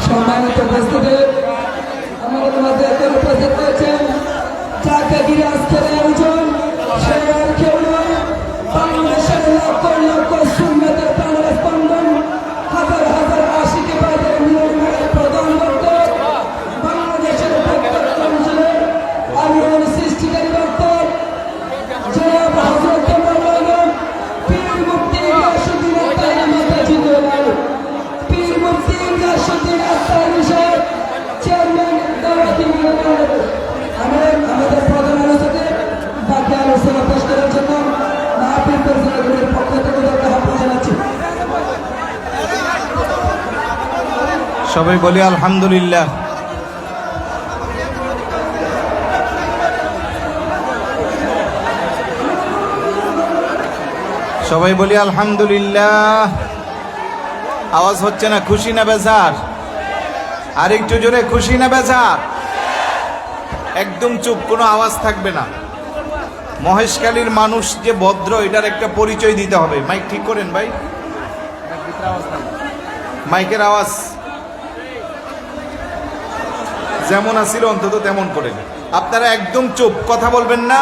সম্মানিত উপস্থিতি, আমাদের মধ্যে উপস্থিত হয়েছেন যাকে ঘিরে আজকের আয়োজন, সে আর কেউ নয়, বাংলাদেশের লক্ষ লক্ষ সুন্নতের প্রাণের স্পন্দন, হাজার হাজার আশিকে বাজার নির্মাণের প্রধান বক্তা, বাংলাদেশের প্রত্যেক অঞ্চলে আলোড়ন সৃষ্টিকারী বক্তা জনাব হযরত মাওলানা পীর মুফতি গিয়াসউদ্দিন আত্তারি মাতাজি দোলাল, পীর মুফতি গিয়াসউদ্দিন আত্তারি সাহেব, চেয়ারম্যান দাওয়াতি মিলনায়ত। আমাদের প্রধান আলোচকে বাকি আলোচনা পেশ করার জন্য মাহফিল পরিচালকের পক্ষ থেকে আহ্বান জানাচ্ছি। সবাই বলি আলহামদুলিল্লাহ। সবাই বলি আলহামদুলিল্লাহ। আওয়াজ হচ্ছে না? খুশি না বেজার? আর একটু জোরে, খুশি না বেজার? একদম চুপ, কোনো আওয়াজ থাকবে না। মহেশখালীর মানুষ যে ভদ্র, এটার একটা পরিচয় দিতে হবে। মাইক ঠিক করেন ভাই, মাইকের আওয়াজ যেমন আসছিল অন্তত তেমন করেন। আপনারা একদম চুপ, কথা বলবেন না।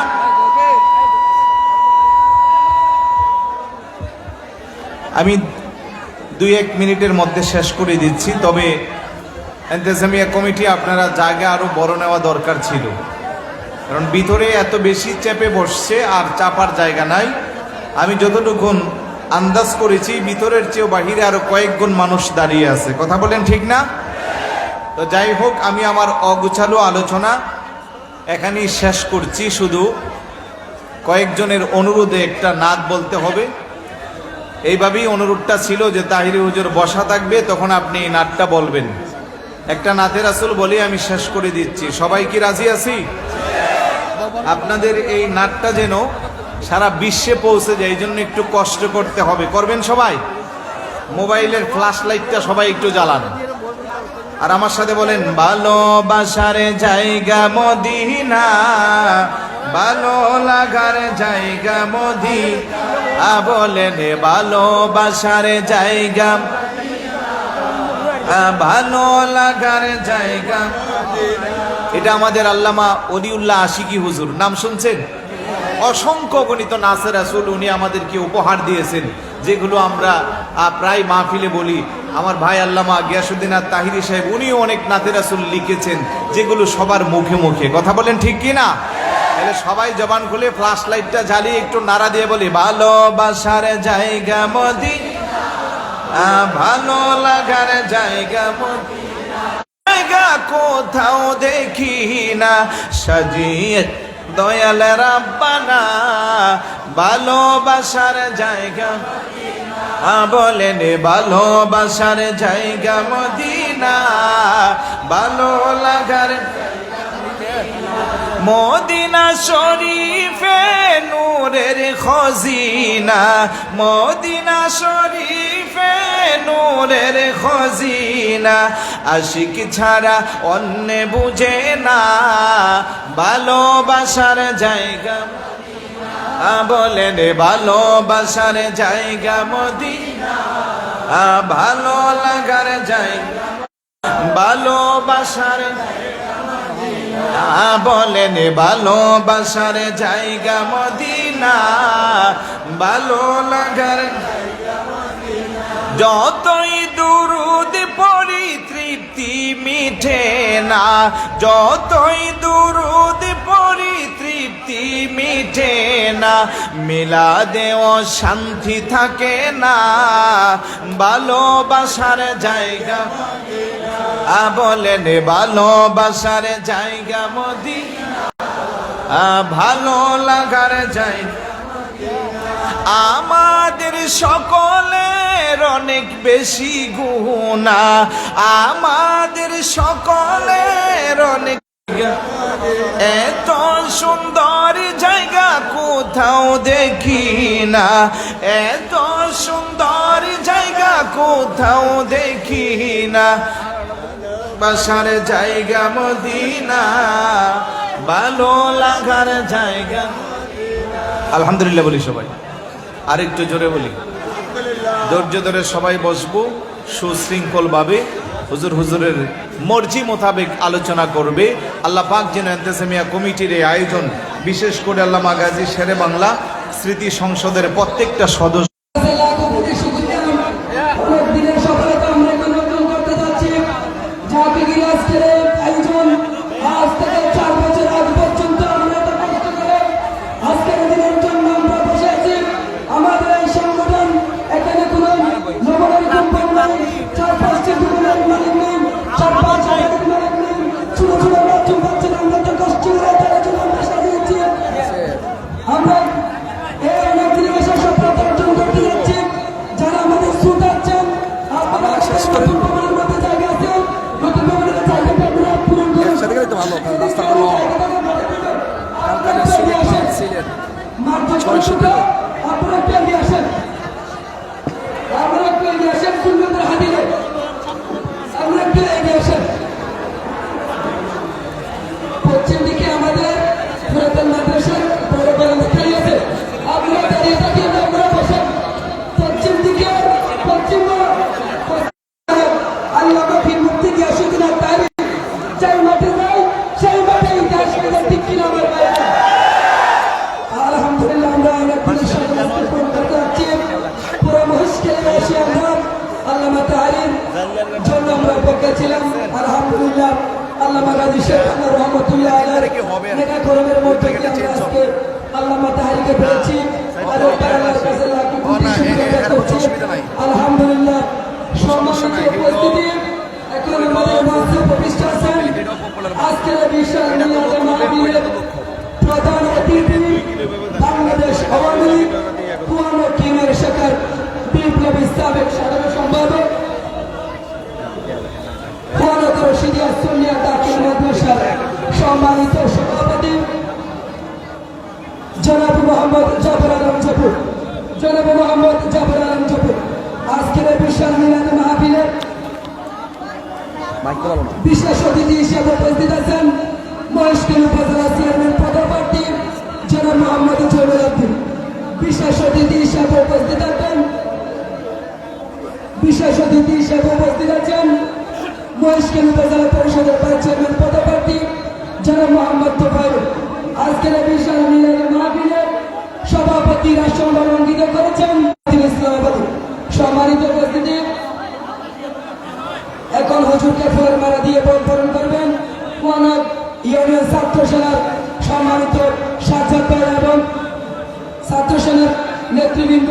আমি 2-1 মিনিটের মধ্যে শেষ করে দিচ্ছি। তবে ইন্তেজামিয়া কমিটি, আপনারা জায়গা আরো বড় নেওয়া দরকার ছিল, কারণ ভিতরে এত বেশি চেপে বসছে আর চাপার জায়গা নাই। আমি যতটুকুন আন্দাজ করেছি, ভিতরের চেয়েও বাহিরে আরো কয়েকজন মানুষ দাঁড়িয়ে আছে। কথা বলেন ঠিক না? তো যাই হোক, আমি আমার অগুছালো আলোচনা এখানেই শেষ করছি। শুধু কয়েকজনের অনুরোধে একটা নাত বলতে হবে। এইভাবেই অনুরোধটা ছিল যে তাহিরি হুজুর বসা থাকবে, তখন আপনি নাতটা বলবেন। একটা নাতে রাসূল বলে আমি শেষ করে দিচ্ছি। সবাই কি রাজি আছি? আপনাদের এই নাতটা যেন সারা বিশ্বে পৌঁছে যায়, এই জন্য একটু কষ্ট করতে হবে। করবেন সবাই? মোবাইলের ফ্ল্যাশ লাইটটা সবাই একটু জ্বালান, আর আমার সাথে বলেন, ভালোবাসার জায়গা মদিনা, ভালো লাগার জায়গা মদিনা, বলেন ভালোবাসার জায়গা, ভালো লাগার জায়গা। এটা আমাদের আল্লামা ওলিউল্লাহ আশিকি হুজুর, নাম শুনছেন? অসংখ্য গণিত নাতে রাসূল উনি আমাদেরকে উপহার দিয়েছেন, যেগুলো আমরা প্রায় মাহফিলে বলি। আমার ভাই আল্লামা গিয়াসউদ্দিন আত্তাহিরি সাহেব, উনিও অনেক নাতে রাসূল লিখেছেন, যেগুলো সবার মুখে মুখে। কথা বলেন ঠিক কি না? তাহলে সবাই জবান খুলে ফ্ল্যাশ লাইটটা জ্বালিয়ে একটু নারা দিয়ে বলি, ভালোবাসার জায়গা মদিনা, ভালো লাগার জায়গা মদিনা, জায়গা কোথাও দেখি না সাজিয়ে দয়াল রাব্বানা, ভালোবাসার জায়গা বলেন, ভালোবাসার জায়গা মদিনা, ভালো লাগার মদিনা শরীফে নূরের খজিনা, মদিনা শরীফে নূরের খজিনা, আশিক ছাড়া অন্য বুঝে না ভালোবাসার জায়গা বলেন, ভালোবাসার জায়গা মদিনা, ভালো লাগার জায়গা, ভালোবাসার বলেন, ভালোবাসার জায়গা মদিনা, ভালো লাগার। যতই দুরুদ পড়ি তৃপ্তি মিঠে না, যতই দুরুদ পড়ি তৃপ্তি মিঠে না, মিলাদেও শান্তি থাকে না ভালোবাসার জায়গা বলেন, ভালোবাসার জায়গা মদিনা, ভালো লাগার জায়গা। আমাদের সকলের অনেক বেশি গুনাহ, আমাদের সকলের অনেক, এত সুন্দর জায়গা কোথাও দেখি না, এত সুন্দর জায়গা কোথাও দেখি না, বাসার জায়গা মদিনা, ভালো লাগার জায়গা। আলহামদুলিল্লাহ বলি সবাই, আর একটু জোরে বলি। ধৈর্য ধরে সবাই বসবো সুশৃঙ্খলভাবে। হুজুরের মর্জি মোতাবেক আলোচনা করবে। আল্লাহ পাক যেন ইন্তেজামিয়া কমিটির এই আয়োজন, বিশেষ করে আল্লামা গাজী শেরে বাংলা স্মৃতি সংসদের প্রত্যেকটা সদস্য দিনের সফলতা আমরা এখন অর্জন করতে যাচ্ছি। যাকে ঘিরে আজকের এই আয়োজন, আজ থেকে 4 বছর আগ পর্যন্ত আমরা এত কষ্ট করে আজকের দিনের জন্য আমরা বসে আছি। আমাদের এই সংগঠন এখানে কোনো নবনের কোম্পানি নাই, 4-5টি দোকানের মালিক নেই, 4-5 হাজারের মালিক নেই, ছোট ছোট বাচ্চা আমরা তো কষ্ট করে তাদের জন্য আমরা সাজিয়েছি। আমরা এই অনেক দিনের এসে সফলতা অর্জন করতে যাচ্ছি। যারা আমাদের শ্রোতা আছেন, আপনারা শেষ করে ভবনের মধ্যে জায়গা আছে, নতুন ভবনের জায়গাটা আপনারা পূরণ করুন। সেটা গেলে তো ভালো, কারণ রাস্তাটা লং। কালকানের সিলেট আপনারা একটু এগিয়ে আসেন, আপনারা একটু এগিয়ে আসেন, সুন্দর হাতিয়ে আপনারা একটু এগিয়ে আসেন। পশ্চিম দিকে আমাদের পুরাতন মাদ্রাসার বড় বড় লেখাই আছে, আপনারা দাঁড়িয়ে থাকিয়ে আপনারা বসেন। পশ্চিম দিকে আল্লাহ ফির মুক্তি দিয়ে আসুন আর তাই যেই মাঠে যাই সেই মাঠে ইতিহাস করে ঠিক কিনা আমার ভাই। আলহামদুলিল্লাহ আমরা অনেক দিনের সফলতা পূরণ করতে যাচ্ছি। পুরো মহিষকে এসে আমরা আল্লামা তাহারির জন্য আমরা অপেক্ষা ছিলাম। আলহামদুলিল্লাহ আল্লামা গাজী শেখ বাংলা রহমতুল্লাহ আলাইহির নেকা করমের মধ্যে দিয়ে আমরা আজকে আল্লামা তাহারিকে পেয়েছি। আর আল্লাহর কাছে লাখো কোটি শুকরিয়া করছি। আলহামদুলিল্লাহ সম্মানিত উপস্থিতি, এখন আমাদের মাঝে উপবিষ্ট আছেন আজকের বিশাল মিলাদে মাহফিলের প্রধান অতিথি, বাংলাদেশ আওয়ামী লীগ পুরানো কিমের শাখার বিপ্লবী সাবেক সাধারণ সম্পাদক, পুরানো রশিদিয়া সুন্নিয়া দাখিল মাদ্রাসার সম্মানিত সভাপতি জনাব মোহাম্মদ জাফর আলম জপুর, আজকের বিশাল মিলাদে মাহফিলের বিশেষ অতিথি হিসেবে উপস্থিত আছেন মহেশখালী উপজেলা চেয়ারম্যান পদপ্রার্থী জনাব মোহাম্মদ জয়নুল আবদিন। বিশেষ অতিথি হিসেবে উপস্থিত আছেন মহেশখালী উপজেলা পরিষদের ভাইস চেয়ারম্যান পদপ্রার্থী জনাব মোহাম্মদ তোফায়েল। আজকের বিশাল মিলাদে মাহফিলের সভাপতি রাষ্ট্র অঙ্কিত করেছেন ইসলামাবাদী। সম্মানিত উপস্থিতি, এখন হুজুরকে ফুলের মালা দিয়ে বরণ করবেন ওয়ানাদ ইউনিয়ন ছাত্র সেনার সম্মানিত সাজ্জাদ ভাই এবং ছাত্র সেনার নেতৃবৃন্দ।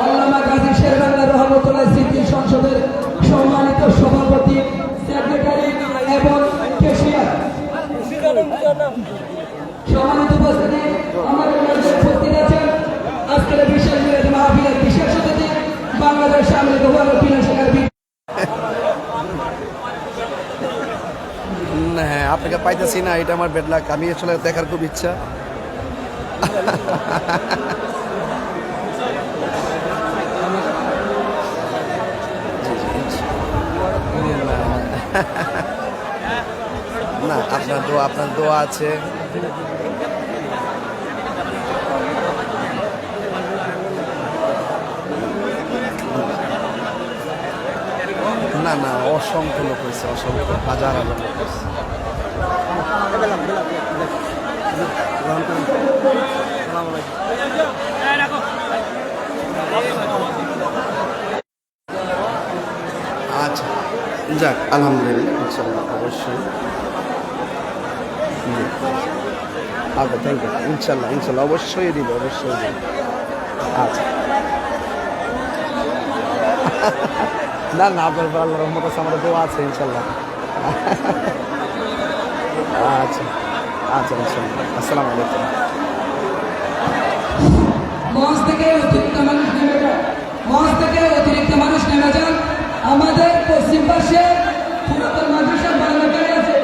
আল্লামা গাজী শের বাংলা রহমতুল্লাহ স্মৃতি সংসদের সম্মানিত সভাপতি, সেক্রেটারি এবং কেশিয়ার। সম্মানিত উপস্থিতি, আমাদের মধ্যে উপস্থিত আছেন আজকের বিশেষ মিলাদ মাহফিলের বিশেষ অতিথি বাংলাদেশ আওয়ামী লীগ ওয়াকিল শাখার। হ্যাঁ, আপনাকে পাইতেছি না, এটা আমার বেড লাক। আমি আসলে দেখার খুব ইচ্ছা। না, আপনার দোয়া আছে। না না, অসংখ্য লোক হয়েছে, অসংখ্য হাজার হাজার লোক হয়েছে। আচ্ছা, যাক, আলহামদুলিল্লাহ, ইনশাল্লাহ, অবশ্যই। আচ্ছা, থ্যাংক ইউ। ইনশাল্লাহ ইনশাল্লাহ অবশ্যই দিব, অবশ্যই দিব। আচ্ছা। না না, আপনার আল্লাহ রহমত আছে, আমাদের দোয়া আছে, ইনশাল্লাহ। আচ্ছা আচ্ছা, ইনশাল্লাহ। আসসালামু আলাইকুম। মঞ্চ থেকে অতিরিক্ত মানুষ নেমে মঞ্চ থেকে অতিরিক্ত মানুষ নেমে যান। আমাদের পশ্চিম পাশে পুরাতন মাদ্রাসার বারান্দায় আছে,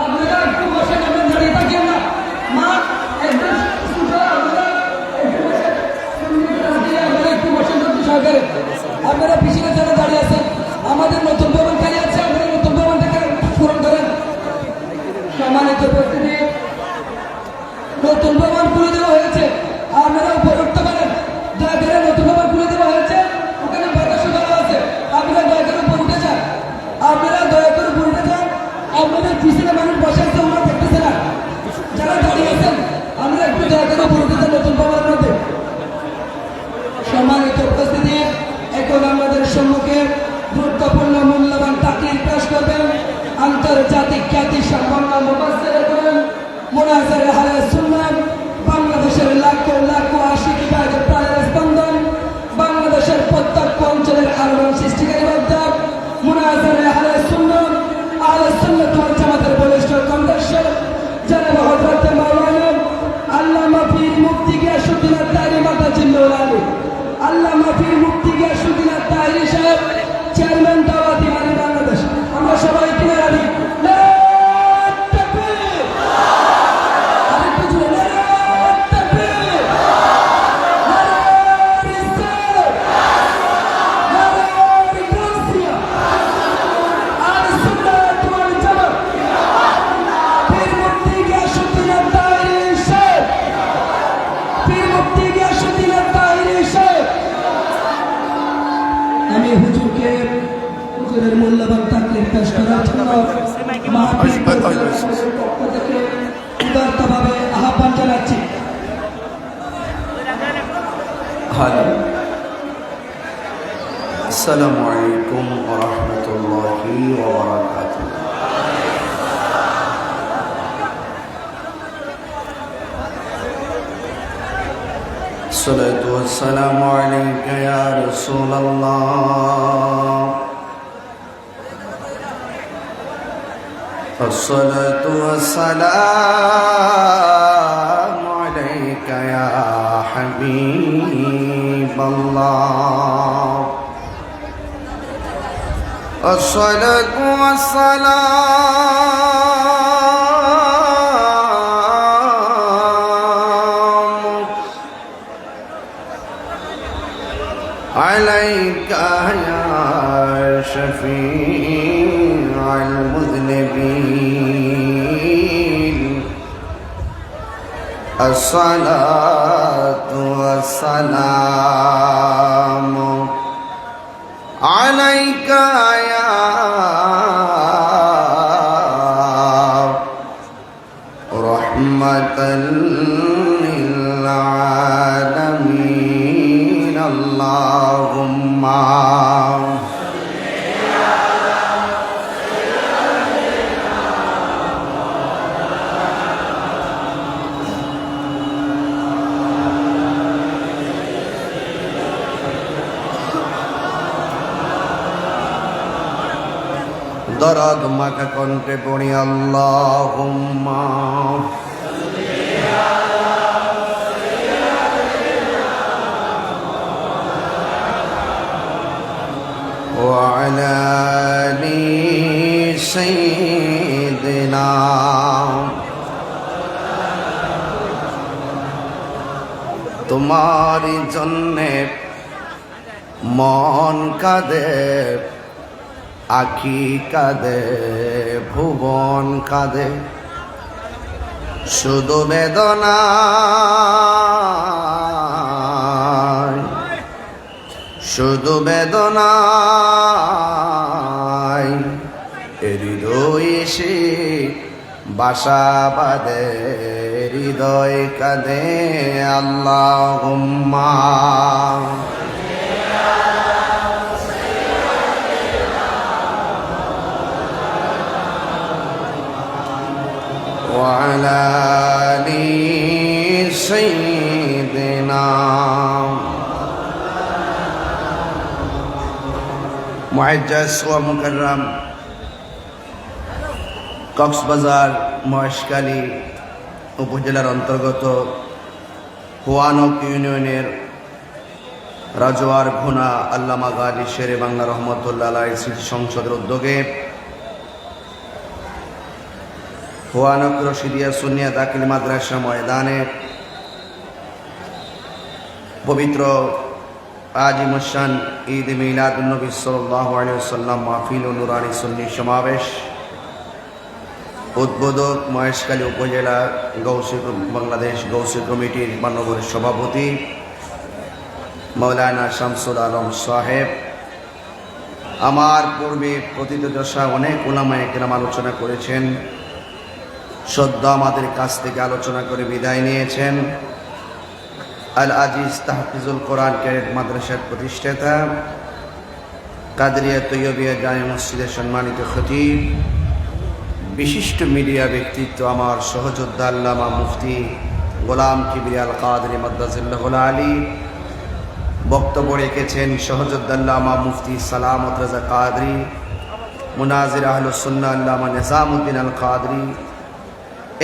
আপনারা একটু বসে নেবেন, দাঁড়িয়ে থাকেন না। মাঠ একদম ছোট, আপনারা একটু বসে সহকারে আপনারা পিছনে যারা দাঁড়িয়ে আছেন, আমাদের নতুন ভবন খালি আছে, আপনারা নতুন ভবনটাকে পূরণ করেন। সম্মানিত উপস্থিতি, নতুন ভবন খুলে দেওয়া হয়েছে, আপনারা উপরে উঠতে পারেন। দয়া করে নতুন ভবন খুলে দেওয়া হয়েছে, ওখানে বাতাসও দেওয়া আছে, আপনারা দয়া করে উপরে উঠে যান। আপনারা দয়া করে উপরে উঠে যান। আপনাদের পিছনে মানুষ বসে আছে, ওরা দেখতেছে না। যারা দাঁড়িয়ে আছেন, আমরা একটু দয়া করে উপরে উঠে যান নতুন ভবনের মধ্যে। সম্মানিত উপস্থিতি, এখন আমাদের সম্মুখে গুরুত্বপূর্ণ মূল্যবান তাকরীর পেশ করবেন আন্তর্জাতিক খ্যাতি সম্পন্ন মুফাসসির করেন মুনাজ্জার আহলে সুন্নাহ, বাংলাদেশের লাখো লাখো আশিক ভাইদের প্রাণের স্পন্দন, বাংলাদেশের প্রত্যেক অঞ্চলের আলোড়ন সৃষ্টিকারী বক্তা মুনাজ্জার আহলে সুন্নাহ ওয়াল জামাতের বলিষ্ঠ কণ্ঠস্বর জনাব হযরত মাওলানা আল্লামা পীর মুফতি গিয়াসউদ্দিন আত-তাহিরি মাতাজিল্লুল আলী, আল্লামা পীর মুফতি গিয়াসউদ্দিন আত-তাহিরি সাহেব, চেয়ারম্যান দাওয়াত ইমানি বাংলাদেশ। আমরা সবাই কিনে রাখি আমি হুজুরের মূল্যবান তাকরীর পেশ করার জন্য মাহফিল পরিচালকের পক্ষ থেকে উদারতভাবে আহ্বান জানাচ্ছি। হ্যালো, আসসালামু আলাইকুম ওয়া রাহমাতুল্লাহি ওয়া বারাকাতুহু। الصلاة والسلام عليك يا رسول الله، الصلاة والسلام عليك يا حبيب الله، الصلاة والسلام عليك يا شفيع المذنبين، الصلاة والسلام عليك يا رحمة للعالمين، اللهم দরদ মাখা কণ্ঠে পড়ি আল্লাহুম্মা وعلى آل سيدنا তোমার জন্যে মন কাঁদে, আখি কাঁদে, ভুবন কাঁদে, শুধু বেদনা শুধু বেদনায় হৃদয় এসে বাসা বাঁধে, হৃদয় কাঁদে আল্লাহুম্মা وعلى آل سيدنا মুআজ্জাজ ওয়া মুকাররম কক্সবাজার মহেশখালী উপজেলার অন্তর্গত হোয়ানক ইউনিয়নের রাজওয়ার ঘোনা আল্লামা গাজী শেরে বাংলা রহমতুল্লাহ আলাইহি স্মৃতি সংসদের উদ্যোগে হুয়ানক রশিদিয়া সুন্নিয়া দাখিল মাদ্রাসা ময়দানে পবিত্র আজিমুশান ঈদ মিলাদুন্নবী সাল্লাল্লাহু আলাইহি ওয়াসাল্লাম মাহফিল ও নুরানি সুন্নি সমাবেশ উদ্বোধক মহেশখালী উপজেলা বাংলাদেশ গৌসী কমিটির মাননীয় সভাপতি মৌলানা শামসুল আলম সাহেব, আমার পূর্বে প্রথিতযশা অনেক উলামায়ে কেরাম আলোচনা করেছেন, সদ্য আমাদের কাছ থেকে আলোচনা করে বিদায় নিয়েছেন আল আজিজ তাহফিজুল কোরআন ক্যাডেট মাদ্রাসার প্রতিষ্ঠাতা কাদরিয়া তৈয়বিয়া জামে মসজিদের সম্মানিত খতিব, বিশিষ্ট মিডিয়া ব্যক্তিত্ব আমার সহযোদ্ধা আল্লামা মুফতি গোলাম কিবরিয়া আল কাদরি মাদ্দাজিল্লাহুল আলী, বক্তব্য রেখেছেন সহযোদ্ধা আল্লামা মুফতি সালামত রাজা কাদরি, মুনাজির আহলুস সুন্নাহ আল্লামা নিজামউদ্দিন আল কাদরি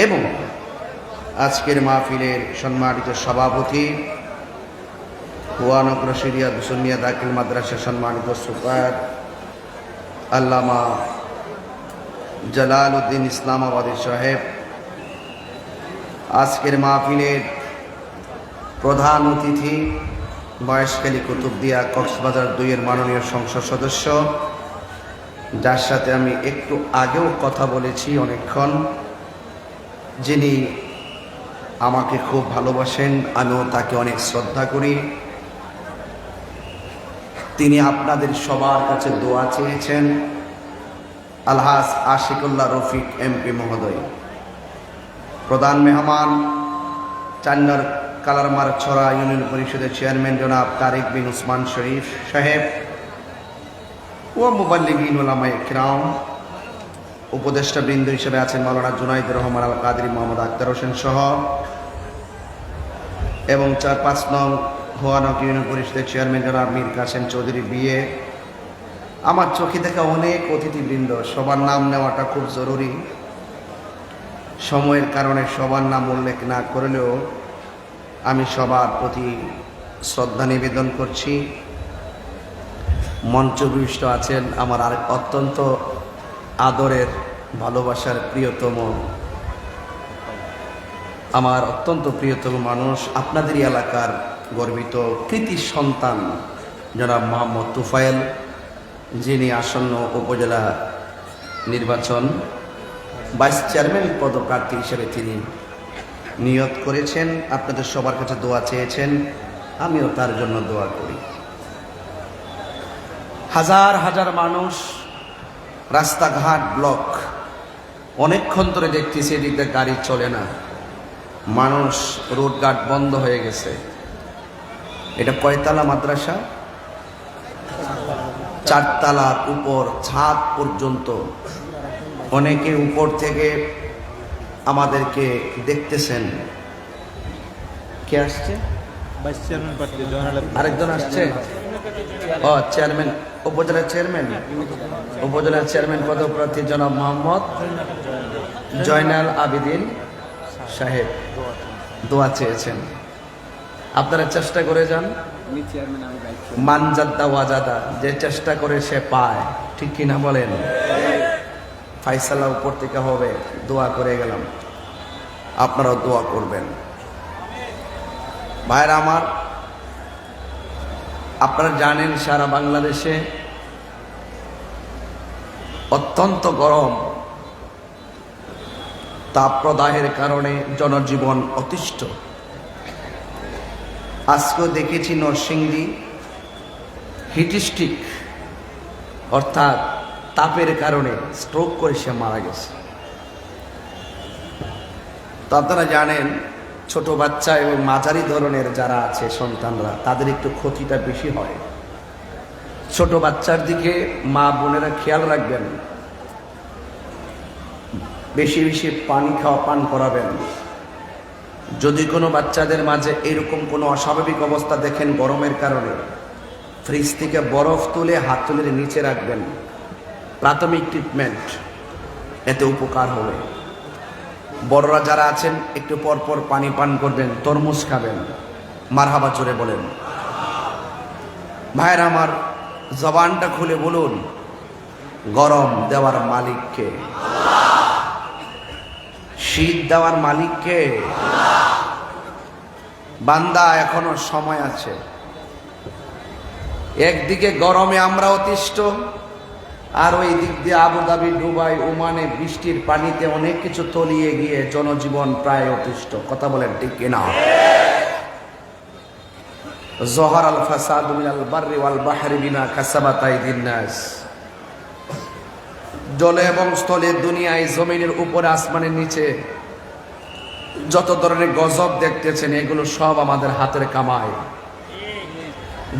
এবং আজকের মাহফিলের সম্মানিত সভাপতি হুয়ানক রশিদিয়া সুন্নিয়া দাখিল মাদ্রাসা সম্মানিত সুপার আল্লামা জালালউদ্দিন ইসলামাবাদী সাহেব, আজকের মাহফিলের প্রধান অতিথি মহেশখালী কুতুবদিয়া কক্সবাজার 2-এর মাননীয় সংসদ সদস্য, যার সাথে আমি একটু আগেও কথা বলেছি অনেকক্ষণ, যিনি আমাকে খুব ভালোবাসেন, আমিও তাকে অনেক শ্রদ্ধা করি। তিনি আপনাদের সবার কাছে দোয়া চেয়েছেন। আলহাজ আশিকুল্লাহ রফিক এমপি মহোদয়, প্রধান মেহমান চান্নার কালারমার ছড়া ইউনিয়ন পরিষদের চেয়ারম্যান জনাব তারিক বিন উসমান শরীফ সাহেব ও মুবাল্লিগিন উলামায়ে কিরাম, উপদেষ্টা বৃন্দ হিসেবে আছেন মাওলানা জুনাইদুর রহমান আল কাদরি, মোহাম্মদ আক্তার হোসেন সহ, এবং 4-5 নং হুয়ানক ইউনিয়ন পরিষদের চেয়ারম্যান জনাব মীর কাসেম চৌধুরী বিএ, আমার চোখে দেখা অনেক অতিথিবৃন্দ, সবার নাম নেওয়াটা খুব জরুরি। সময়ের কারণে সবার নাম উল্লেখ না করলেও আমি সবার প্রতি শ্রদ্ধা নিবেদন করছি। মঞ্চবিষ্ট আছেন আমার আর অত্যন্ত আদরের ভালোবাসার প্রিয়তম, আমার অত্যন্ত প্রিয়তম মানুষ, আপনাদেরই এলাকার গর্বিত কৃতি সন্তান জনাব মোহাম্মদ তুফায়েল, যিনি আসন্ন উপজেলা নির্বাচন ভাইস চেয়ারম্যান পদপ্রার্থী হিসেবে তিনি নিয়ত করেছেন। আপনাদের সবার কাছে দোয়া চেয়েছেন, আমিও তার জন্য দোয়া করি। হাজার হাজার মানুষ, রাস্তাঘাট ব্লক, অনেকক্ষণ ধরে দেখতেছি এদিকে গাড়ি চলে না, মানুষ রোডঘাট বন্ধ হয়ে গেছে। এটা কয়তলা মাদ্রাসা? 4 তলার উপর ছাদ পর্যন্ত, অনেকে উপর থেকে আমাদেরকে দেখতেছেন। কে আসছে? আরেকজন আসছে, ও চেয়ারম্যান, উপজেলার চেয়ারম্যান পদপ্রার্থী জনাব মোহাম্মদ জয়নাল আবিদিন সাহেব দোয়া চেয়েছেন। আপনারা চেষ্টা করে যান, মানজাদ্দা ওয়াজাদা, যে চেষ্টা করে সে পায়, ঠিক কিনা বলেন? ফাইসালা উপর থেকে হবে, দোয়া করে গেলাম, আপনারাও দোয়া করবেন। ভাইরা আমার, আপনারা জানেন সারা বাংলাদেশে অত্যন্ত গরম, তাপপ্রদাহের কারণে জনজীবন অতিষ্ঠ। আজকেও দেখেছি নরসিংদী হিটস্ট্রিক, অর্থাৎ তাপের কারণে স্ট্রোক করে সে মারা গেছে। তো আপনারা জানেন ছোট বাচ্চা এবং মাঝারি ধরনের যারা আছে সন্তানরা, তাদের একটু ক্ষতিটা বেশি হয়। ছোট বাচ্চার দিকে মা বোনেরা খেয়াল রাখবেন, বেশি বেশি পান করাবেন। যদি কোনো বাচ্চাদের মাঝে এরকম কোনো অস্বাভাবিক অবস্থা দেখেন গরমের কারণে, ফ্রিজ থেকে বরফ তুলে হাত তুলে নিচে রাখবেন, প্রাথমিক ট্রিটমেন্ট, এতে উপকার হবে। বড়রা যারা আছেন একটু পর পর পানি পান করবেন, তরমুজ খাবেন, মারহাবা জোরে বলেন। ভাইরা আমার, জবানটা খুলে বলুন, গরম দেওয়ার মালিককে? শীত দেওয়ার মালিককে? বান্দা, এখনো সময় আছে। একদিকে গরমে আমরা অতিষ্ঠ, আর ওই দিক দিয়ে আবুধাবি, দুবাই, ওমানে বৃষ্টির পানিতে অনেক কিছু তলিয়ে গিয়ে জনজীবন প্রায় অতিষ্ঠ। কথা বলেন ঠিক কিনা? জহরাল ফাসাদু মিনাল বাররি ওয়াল বাহরি বিমা কাসাবাত আইদিন নাস। জলে এবং স্থলে, দুনিয়ায়, জমিনের উপরে, আসমানের নিচে যত ধরনের গজব দেখতেছেন, এগুলো সব আমাদের হাতের কামাই।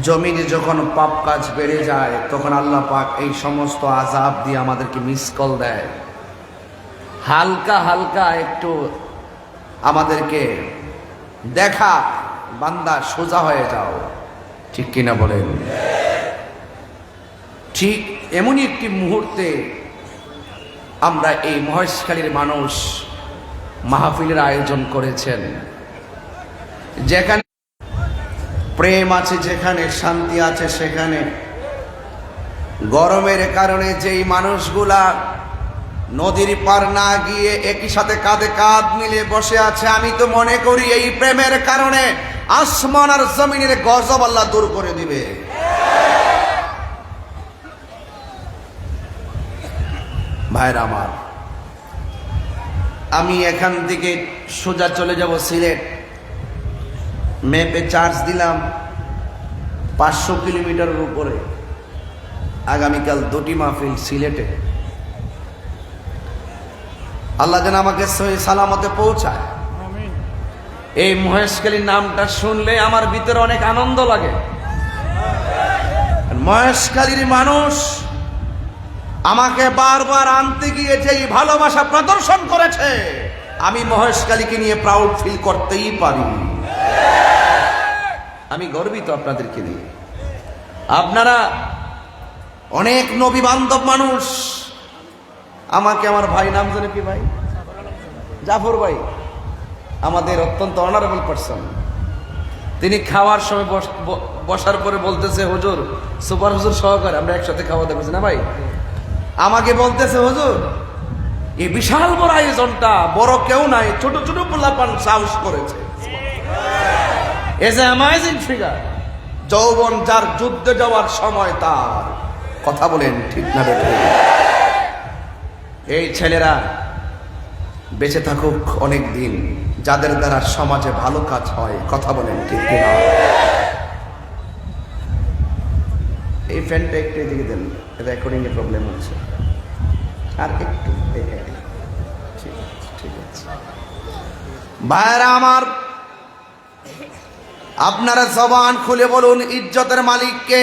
জমিনে যখন পাপ কাজ বেড়ে যায়, তখন আল্লাহ পাক এই সমস্ত আযাব দিয়ে আমাদেরকে মিস কল দেয়। হালকা হালকা একটু আমাদেরকে দেখা, বান্দা সোজা হয়ে যাও। ঠিক কিনা বলেন? ঠিক এমনই একটি মুহূর্তে আমরা এই মহেশখালীর মানুষ মাহফিলের আয়োজন করেছেন, যেখানে প্রেম আছে, যেখানে শান্তি আছে, সেখানে গরমের কারণে যেই মানুষগুলা নদীর পার না গিয়ে একই সাথে কাঁধে কাঁধ মিলে বসে আছে, আমি তো মনে করি এই প্রেমের কারণে আসমান আর জমিনের গজব আল্লাহ দূর করে দিবে। ভাইরা আমার, আমি এখান থেকে সোজা চলে যাব সিলেট। ম্যাপে চার্জ দিলাম 500 কিলোমিটারের উপরে। আগামীকাল 2টি মাহফিল সিলেটে। আল্লাহ যেন আমাকে সহি সালামতে পৌঁছায়। এই মহেশখালীর নামটা শুনলে আমার ভিতরে অনেক আনন্দ লাগে। মহেশখালীর মানুষ আমাকে বারবার আনতে গিয়ে যেই ভালোবাসা প্রদর্শন করেছে, আমি মহেশখালীকে নিয়ে প্রাউড ফিল করতেই পারি। আমি গর্বিত আপনাদেরকে নিয়ে। আপনারা অনেক নবী বান্ধব মানুষ। আমাকে আমার ভাই, নাম জানে কি ভাই? জাফর ভাই, আমাদের অত্যন্ত অনারেবল পারসন। তিনি খাওয়ার সময় বসার পরে বলতেছে, হুজুর, সুপার হুজুর সহকারে আমরা একসাথে খাওয়া দাওয়া করছি না ভাই। আমাকে বলতেছে, হুজুর, এই বিশাল বড় আয়োজনটা বড় কেউ নাই, ছোট ছোট পোলাপান সাহস করেছে। As a amazing figure. যৌবন যার যুদ্ধে যাওয়ার সময় তার। কথা বলেন ঠিক না বেঠিক? এই ছেলেরা বেঁচে থাকুক অনেক দিন, যাদের দ্বারা সমাজে ভালো কাজ হয়। কথা বলেন ঠিক কিনা? এই ফ্যানটা একটু এদিকে দেন, রেকর্ডিং এর প্রবলেম হচ্ছে। আর একটু ঠিক আছে। ভাইরা আমার, আপনারা জবান খুলে বলুন, ইজ্জতের মালিককে?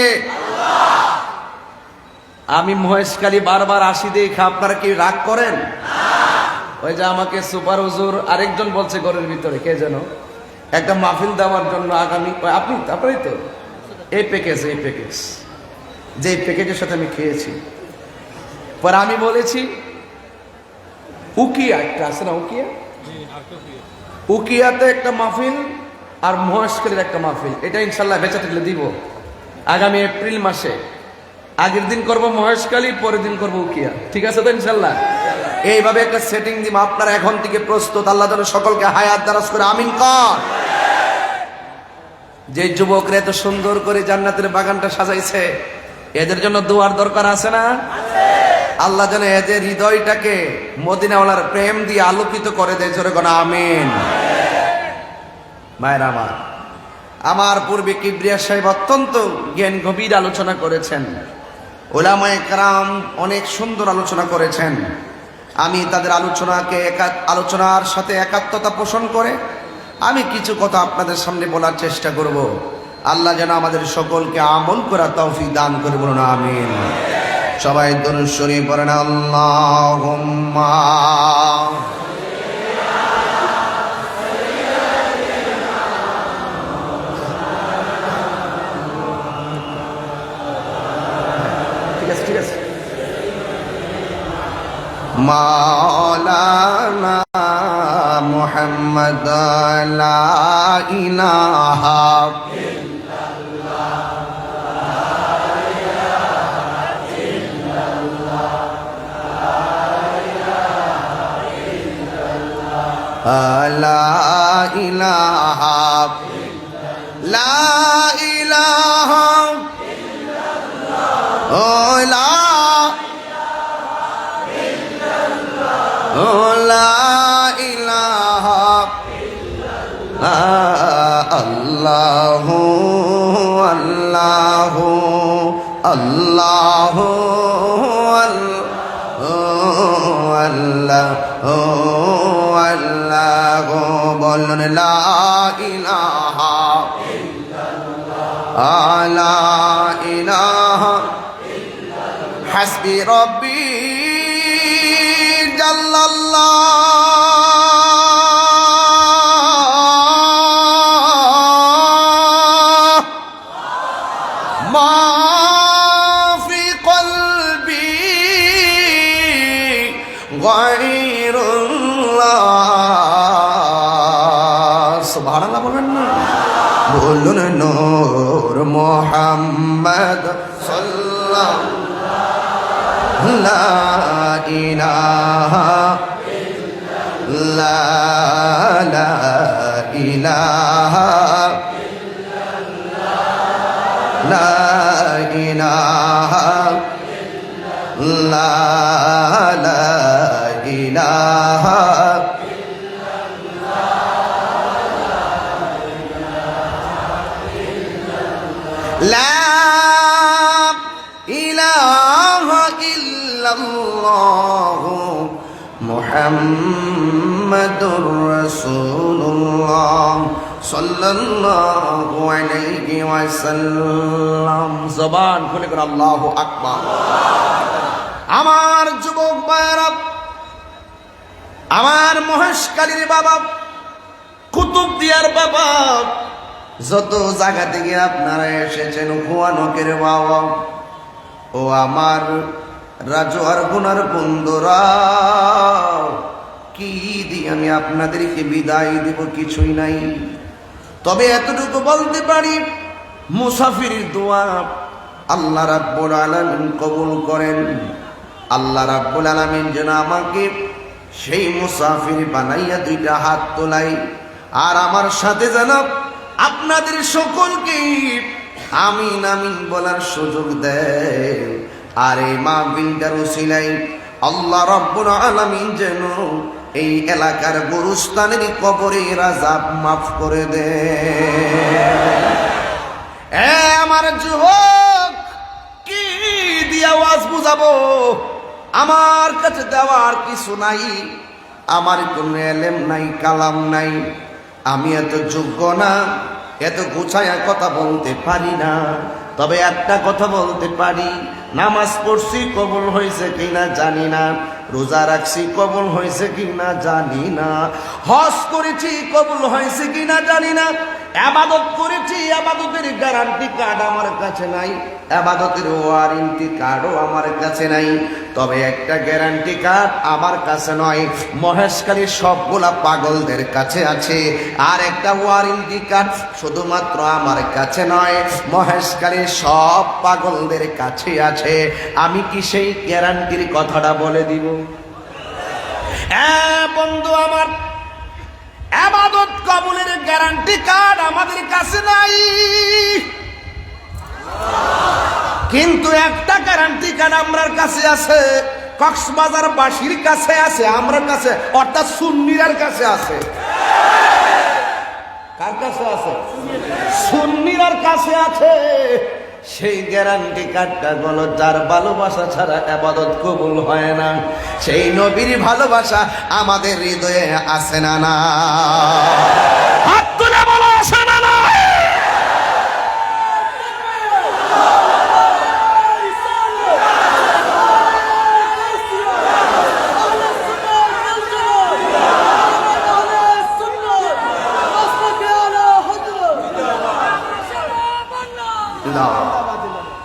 আমি মহেশখালী বারবার আসি দেখে আপনারা কি রাগ করেন? ওই যে আমাকে সুপার হুজুর আরেকজন বলছে ঘরের ভিতরে, কে যেন, একটা মাহফিল দেওয়ার জন্য আগামী, আপনারই তো এই প্যাকেজ যে প্যাকেজের সাথে আমি খেয়েছি। পরে আমি বলেছি, উকিয়া একটা আছে না, উকিয়াতে একটা মাহফিল আর মহেশখালীর একটা মাহফিল, এটা ইনশাল্লাহ বেঁচে থাকলে দিব আগামী এপ্রিল মাসে। আগের দিন করব মহেশখালী, পরের দিন করব উকিয়া। ঠিক আছে তো ইনশাল্লাহ? এইভাবে একটা সেটিং দিব। আপনারা এখন থেকে প্রস্তুত? আল্লাহ যেন সকলকে হায়াত দারাজ করে, আমিন কর। যে যুবকরা এত সুন্দর করে জান্নাতের বাগানটা সাজাইছে, এদের জন্য দোয়ার দরকার আছে না? আল্লাহ যেন এদের হৃদয়টাকে মদিনাওয়ালার প্রেম দিয়ে আলোকিত করে দেয়। জোরে কোন আমিন। মায়ের আমার পূর্বে কিবরিয়া সাহেব অত্যন্ত জ্ঞান গভীর আলোচনা করেছেন। উলামায়ে কেরাম অনেক সুন্দর আলোচনা করেছেন। আমি তাদের আলোচনার সাথে একাত্মতা পোষণ করে আমি কিছু কথা আপনাদের সামনে বলার চেষ্টা করব। আল্লাহ যেন আমাদের সকলকে আমল করার তৌফিক দান করে, বলুন আমিন। সবাই দরুদ শরীফ পড়েন, আল্লাহুম্মা। ঠিক আছে। মাওলানা মুহাম্মদ লা ইলাহা ইল্লাল্লাহ লা ইলাহা লা ইলাহা ও লা লা ইলাহা আল্লাহু আল্লাহু আল্লাহু আল্লাহু আল্লাহু বলুন লা ইলাহা লা ইলাহা হাসবি রব্বি জাল্লাল্লাহ মা ফি কলবি গায়রুল্লাহ সুবহানাল্লাহ বলেন না বলুন নূর মুহাম্মদ সাল্লাল্লাহু লা ইলাহা লা ইলাহা লা ইলাহা লা ইলাহা লা ইলাহা ইল্লাল্লাহ মুহাম্মাদুর রাসূলুল্লাহ সাল্লাল্লাহু আলাইহি ওয়াসাল্লাম জবান খুলে করে আল্লাহু আকবার আমার যুবক ভাইরা আমার মহেশকালীর বাবা কুতুবদিয়ার বাবা যত জায়গা থেকে আপনারা এসেছেন ভুয়ানকের বাবা ও আমার রাজওয়ার গুনার বন্ধুরা কি দিয়ে আমি আপনাদেরকে বিদায় দেব কিছুই নাই তবে এতটুকু বলতে পারি মুসাফির দোয়া আল্লাহ রাব্বুল আলামিন কবুল করেন আল্লাহ রাব্বুল আলামিন যেন আমাকে সেই মুসাফির বানাইয়া দুইটা হাত তোলাই আর আমার সাথে যেন আপনাদের সকলকে আমিন আমিন বলার সুযোগ দেয় আর এই মাহফিলটার উসিলাই আল্লাহ রাব্বুল আলামিন যেন এই এলাকার গুরুস্থানের কবরের আযাব মাফ করে দেয় আমার যুবক কি দিয়ে আওয়াজ বুঝাবো আমার কাছে দেওয়ার কিছু নাই আমার কোনো এলেম নাই কালাম নাই আমি এত যোগ্য না এত গুছায়া কথা বলতে পারি না তবে একটা কথা বলতে পারি নামাজ পড়ছি কবুল হয়েছে কিনা জানি না রোজা রাখছি কবুল হয়েছে কিনা জানি না হজ করেছি কবুল হয়েছে কিনা জানি না ইবাদত করেছি ইবাদতের গ্যারান্টি কার্ড আমার কাছে নাই ইবাদতের ওয়ারেন্টি কার্ডও আমার কাছে নাই তবে একটা গ্যারান্টি কার্ড আমার কাছে নয় মহেশকালীর সবগুলা পাগলদের কাছে আছে আর একটা ওয়ারেন্টি কার্ড শুধুমাত্র আমার কাছে নয় মহেশকালীর সব পাগলদের কাছে আছে আমি কি সেই গ্যারান্টির কথাটা বলে দিব বন্ধু আমার ইবাদত কবুলের গ্যারান্টি কার্ড আমাদের কাছে নাই কিন্তু একটা গ্যারান্টি কার্ড আমরার কাছে আছে কক্সবাজার বাসীর কাছে আছে আমরার কাছে অর্থাৎ সুন্নিরার কাছে আছে কার কাছে আছে সুন্নিরার কাছে আছে সেই গ্যারান্টি কার্ডটা হলো যার ভালোবাসা ছাড়া ইবাদত কবুল হয় না সেই নবীর ভালোবাসা আমাদের হৃদয়ে আছে না না হাত তুলে বলো আছে না না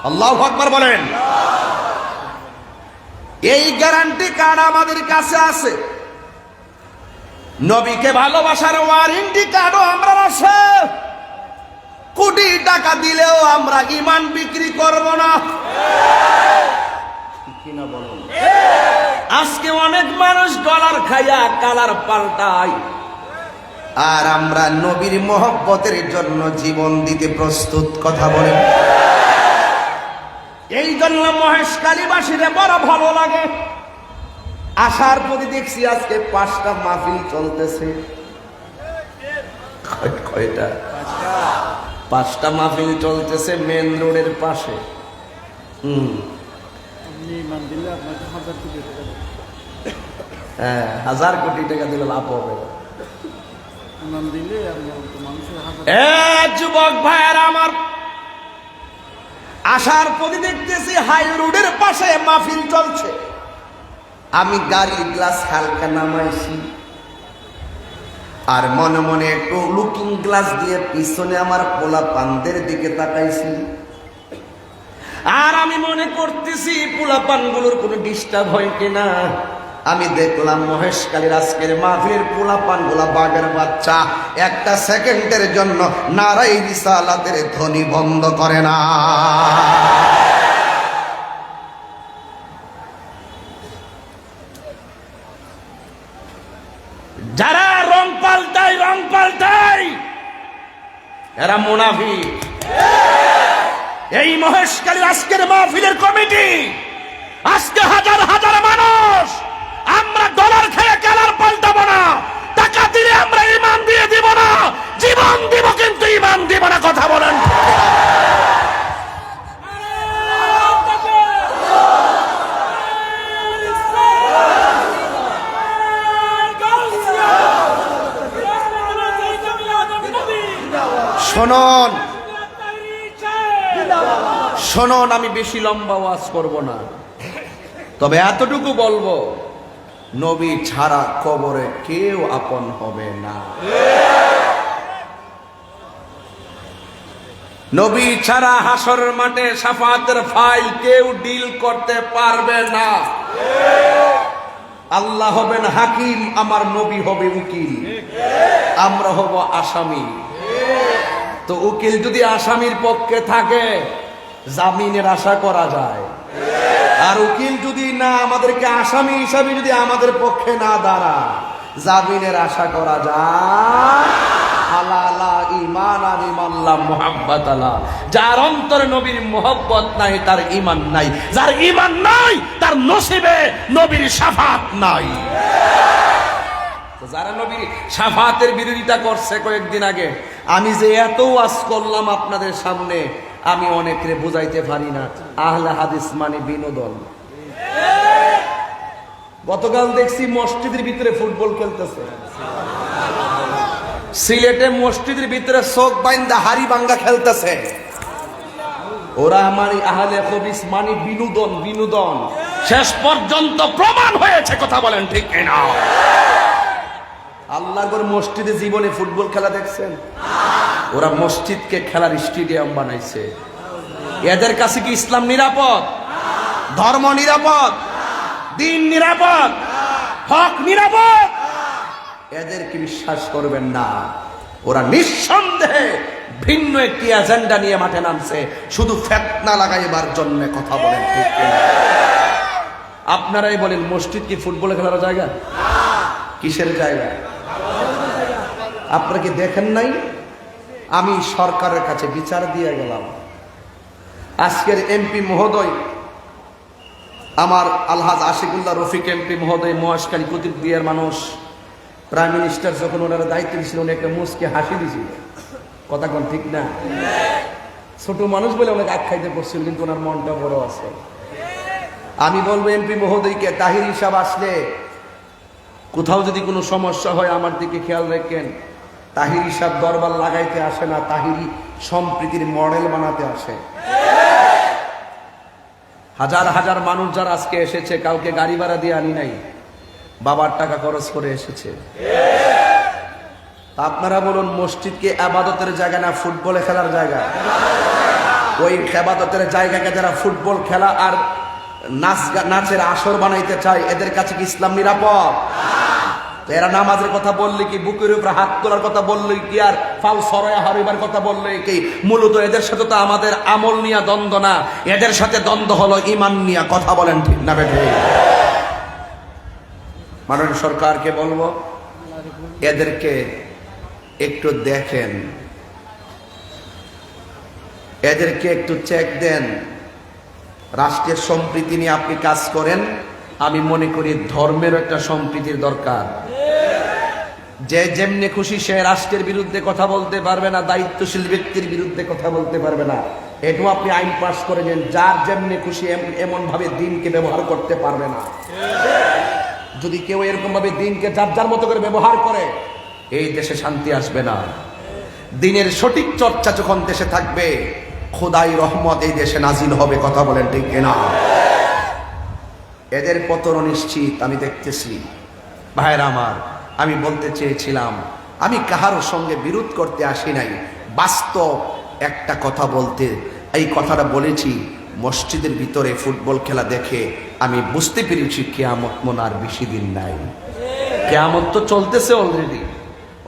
আল্লাহু আকবার বলেন এই গ্যারান্টি কার্ড আমাদের কাছে আছে নবীকে ভালোবাসার ওয়ারেন্টি কার্ডও আমরা আছে কোটি টাকা দিলেও আমরা ঈমান বিক্রি করব না কিনা বলেন আজকে অনেক মানুষ ডলার খাইয়া কালার পাল্টায় আর আমরা নবীর মহব্বতের জন্য জীবন দিতে প্রস্তুত। কথা বলেন। এই জন্য মহেশখালীবাসীরে বড় ভালো লাগে। আসার পরে দেখছি আজকে 5টা মাহফিল চলতেছে। কয়টা? 5টা মাহফিল চলতেছে মেন রোডের পাশে। হ্যাঁ, 1000 কোটি টাকা দিলে লাভ হবে। যুবক ভাইয়েরা আমার, আসার পরে দেখতেছি হাই রোডের পাশে মাহফিল চলছে। আমি গাড়ির গ্লাস হালকা নামাইছি, আর মনে মনে একটু লুকিং গ্লাস দিয়ে পিছনে আমার পোলা পানদের দিকে তাকাইছি। আর আমি মনে করতেছি পোলা পানগুলোর কোনো ডিস্টার্ব হয় কিনা। আমি দেখলাম মহেশখালীর আজকের মাহফিলের পোলা পানগুলা বাঘের বাচ্চা একটা সেকেন্ডের জন্য নারাই রিসালাতের ধ্বনি বন্ধ করে না। যারা রং পাল্টায় এরা মুনাফিক। এই মহেশখালীর আজকের মাহফিলের কমিটি, আজকে হাজার হাজার মানুষ, আমরা ডলার খেয়ে কালার পাল্টাবো না, টাকা দিলে আমরা ইমান দিয়ে দিব না, জীবন দিব কিন্তু ইমান দিব না। কথা বলেন। শোনন, আমি বেশি লম্বা ওয়াজ করব না, তবে এতটুকু বলবো, নবী ছাড়া কবরে কেউ আপন হবে না। নবী ছাড়া হাসরের মাঠে শাফাতের ফাইল কেউ ডিল করতে পারবে না। আল্লাহ হবেন হাকিম, আমার নবী হবে উকিল, আমরা হব আসামি। তো উকিল যদি আসামির পক্ষে থাকে জামিনের আশা করা যায়, আর উকিল যদি না আমাদেরকে আসামি হিসাবে যদি আমাদের পক্ষে না দাঁড়ায়, জামিনের আশা করা যায়। আলা ঈমান আলিমাল্লাহ মুহাব্বত আলা, যার অন্তরে নবীর মুহাব্বত নাই তার ঈমান নাই, যার ঈমান নাই তার নসিবে নবীর শাফাত নাই। যারা নবীর শাফাতের বিরোধিতা করছে কয়েকদিন আগে, আমি যে এত ওয়াজ করলাম আপনাদের সামনে, আমি অনেকরে বুঝাইতে পারি না। আহলে হাদিস মানে বিনোদন। গতকাল দেখছি মসজিদের ভিতরে ফুটবল খেলতেছে, সিলেটে মসজিদের ভিতরে চোখ বাইন্দা হাড়ি ভাঙ্গা খেলতেছে। ওরা আমার আহলে হাদিস মানে বিনোদন, বিনোদন। শেষ পর্যন্ত প্রমাণ হয়েছে। কথা বলেন ঠিক কিনা? আল্লাহর মসজিদে জীবনে ফুটবল খেলা দেখছেন? ওরা মসজিদকে খেলার স্টেডিয়াম বানাইছে। এদের কাছে কি ইসলাম নিরাপদ? ধর্ম নিরাপদ? দিন নিরাপদ? হক নিরাপদ? এদেরকে বিশ্বাস করবেন না। ওরা নিঃসন্দেহে ভিন্ন একটি এজেন্ডা নিয়ে মাঠে নামছে, শুধু ফিতনা লাগাইবার জন্য। কথা বলেন ঠিক কিনা? আপনারাই বলেন, মসজিদ কি ফুটবল খেলার জায়গা? কিসের জায়গা? আপনারা কি দেখেন নাই? আমি সরকারের কাছে বিচার দিয়ে গেলাম। আজকের এমপি মহোদয়, আমার আলহাজ আশিকুল্লাহ রফিক এমপি মহোদয়, মহেশখালী কুতুবদিয়ার মানুষ, প্রাইম মিনিস্টার যখন ওনারা দায়িত্ব দিয়েছিল, উনি একটা মুচকে হাসি দিয়েছিল। কথা কোন ঠিক না? ছোট মানুষ বলে অনেক আখ্যায়িত করছিল, কিন্তু ওনার মনটা বড় আছে। আমি বলবো এমপি মহোদয়কে, তাহির হিসাব আসলে কোথাও যদি কোনো সমস্যা হয় আমার দিকে খেয়াল রাখেন। তাহির হিসাব দরবার লাগাইতে আসে না, তাহিরি সম্প্রীতির মডেল বানাতে আসে। হাজার হাজার মানুষ যারা আজকে এসেছে, কাউকে গাড়ি ভাড়া দিয়ে আনি নাই, বাবার টাকা খরচ করে এসেছে। আপনারা বলুন, মসজিদকে আবাদতের জায়গা না ফুটবলে খেলার জায়গা? ওই আবাদতের জায়গাকে যারা ফুটবল খেলা আর নাচের আসর বানাইতে চায়, এদের কাছে কি ইসলাম নিরাপদ? এরা নামাজের কথা বললে কি, বুকের উপরে হাত তোলার কথা বললে কি, আর ফাল সরায়া হারিবার কথা বললে কি, মূলত এদের সাথে তো আমাদের আমল নিয়ে দ্বন্দ্ব না, এদের সাথে দ্বন্দ্ব হলো ইমান নিয়ে। কথা বলেন ঠিক না বেঠে? মাননীয় সরকারকে বলবো, এদেরকে একটু দেখেন, এদেরকে একটু চেক দেন। রাষ্ট্রের সম্প্রীতি নিয়ে আপনি কাজ করেন, আমি মনে করি ধর্মের একটা সম্প্রীতির দরকার। যে যেমনি খুশি সে রাষ্ট্রের বিরুদ্ধে কথা বলতে পারবে না, দায়িত্বশীল ব্যক্তির বিরুদ্ধে কথা বলতে পারবে না। এটাও আপনি আইন পাশ করে নেন, যার যেমনি খুশি এমন ভাবে দিনকে ব্যবহার করতে পারবে না। যদি কেউ এরকম ভাবে দিনকে যার যার মতো করে ব্যবহার করে, এই দেশে শান্তি আসবে না। দিনের সঠিক চর্চা যখন দেশে থাকবে, খোদাই রহমত এই দেশে নাজিল হবে। কথা বলেন ঠিক কিনা? এদের পতন নিশ্চিত আমি দেখতেছি। ভাইরা আমার, আমি বলতে চেয়েছিলাম, আমি কাহারও সঙ্গে বিরোধ করতে আসি নাই, বাস্তব একটা কথা বলতে এই কথাটা বলেছি। মসজিদের ভিতরে ফুটবল খেলা দেখে আমি বুঝতে পেরেছি কিয়ামত মনে আর বেশি দিন নাই। কিয়ামত তো চলতেছে,